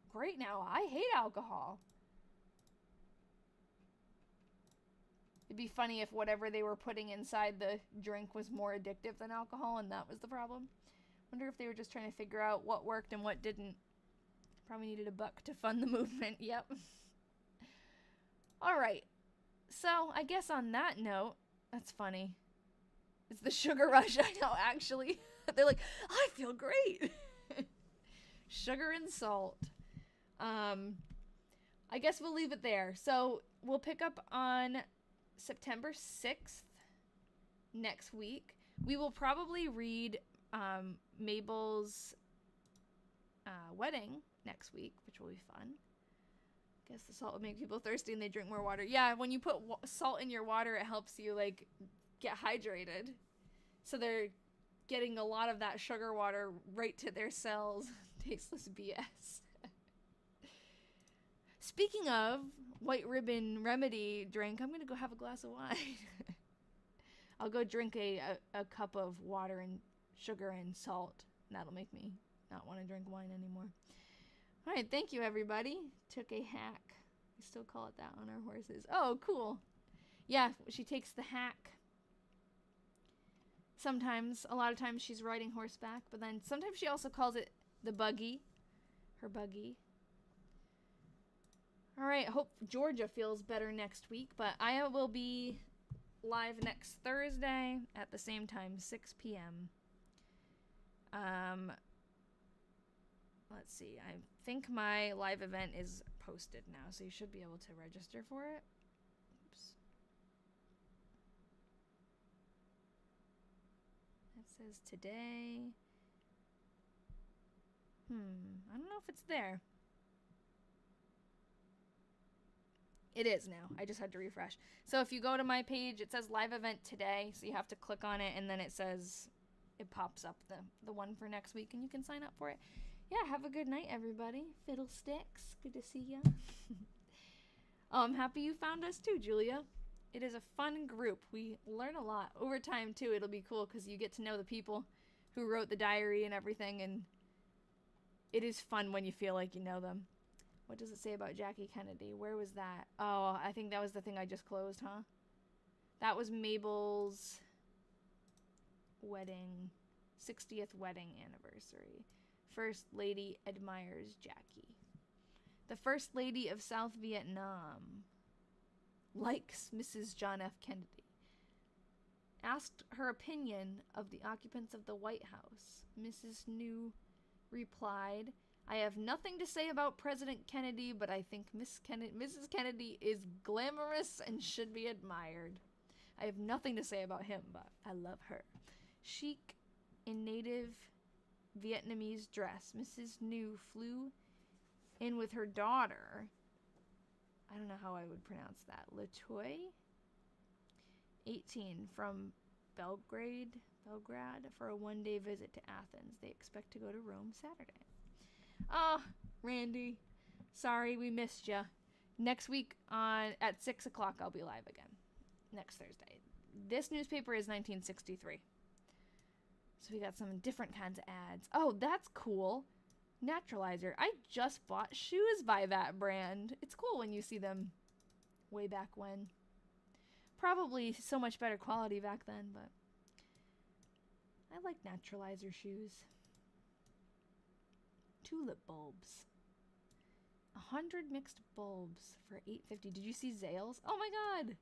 great now. I hate alcohol. It'd be funny if whatever they were putting inside the drink was more addictive than alcohol, and that was the problem. Wonder if they were just trying to figure out what worked and what didn't. Probably needed a buck to fund the movement. Yep. All right. So, I guess on that note, that's funny. It's the sugar rush, I know, actually. They're like, I feel great. Sugar and salt. I guess we'll leave it there. So, we'll pick up on September 6th next week. We will probably read Mabel's wedding next week, which will be fun. Guess the salt will make people thirsty and they drink more water. Yeah, when you put salt in your water, it helps you, like, get hydrated. So they're getting a lot of that sugar water right to their cells. Tasteless BS. Speaking of white ribbon remedy drink, I'm going to go have a glass of wine. I'll go drink a cup of water and sugar and salt. That'll make me not want to drink wine anymore. All right, thank you, everybody. Took a hack. We still call it that on our horses. Oh, cool. Yeah, she takes the hack. Sometimes, a lot of times she's riding horseback, but then sometimes she also calls it the buggy. Her buggy. All right, I hope Georgia feels better next week, but I will be live next Thursday at the same time, 6 p.m. let's see. I think my live event is posted now, so you should be able to register for it. Oops. It says today. I don't know if it's there. It is now. I just had to refresh. So if you go to my page, it says live event today. So you have to click on it, and then it says, it pops up the one for next week, and you can sign up for it. Yeah, have a good night, everybody. Fiddlesticks. Good to see ya. I'm happy you found us too, Julia. It is a fun group. We learn a lot. Over time, too, it'll be cool because you get to know the people who wrote the diary and everything, and it is fun when you feel like you know them. What does it say about Jackie Kennedy? Where was that? Oh, I think that was the thing I just closed, huh? That was Mabel's wedding, 60th wedding anniversary. First Lady admires Jackie. The First Lady of South Vietnam likes Mrs. John F. Kennedy. Asked her opinion of the occupants of the White House. Mrs. New replied, I have nothing to say about President Kennedy, but I think Mrs. Kennedy is glamorous and should be admired. I have nothing to say about him, but I love her. Chic in native Vietnamese dress, Mrs. New flew in with her daughter. I don't know how I would pronounce that. Latoy, 18, from Belgrade, for a one-day visit to Athens. They expect to go to Rome Saturday. Oh, Randy, sorry we missed you. Next week at 6 o'clock I'll be live again. Next Thursday. This newspaper is 1963. So we got some different kinds of ads. Oh, that's cool. Naturalizer. I just bought shoes by that brand. It's cool when you see them way back when. Probably so much better quality back then, but I like Naturalizer shoes. Tulip bulbs. 100 mixed bulbs for $8.50. Did you see Zales? Oh my god!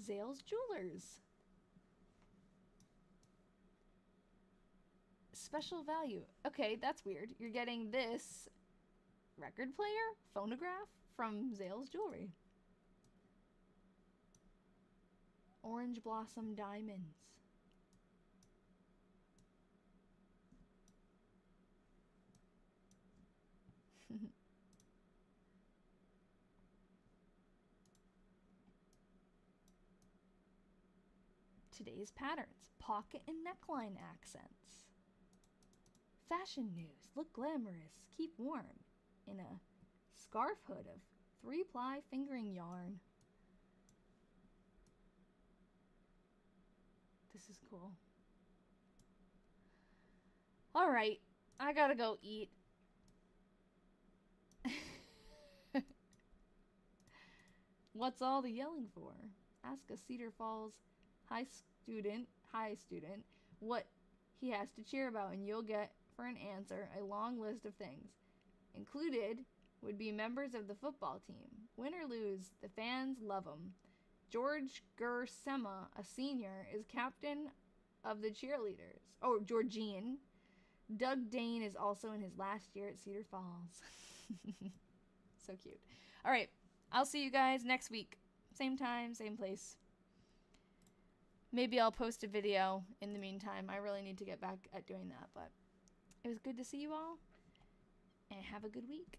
Zales Jewelers. Special value. Okay, that's weird. You're getting this record player, phonograph from Zales Jewelry. Orange Blossom Diamonds. Today's patterns. Pocket and neckline accents. Fashion news. Look glamorous. Keep warm. In a scarf hood of 3-ply fingering yarn. This is cool. Alright. I gotta go eat. What's all the yelling for? Ask a Cedar Falls high student what he has to cheer about, and you'll get for an answer a long list of things. Included would be members of the football team. Win or lose, the fans love him. George Gersema, a senior, is captain of the cheerleaders. Oh, Georgianna. Doug Dane is also in his last year at Cedar Falls. So cute. All right, I'll see you guys next week. Same time, same place. Maybe I'll post a video in the meantime. I really need to get back at doing that, but it was good to see you all, and have a good week.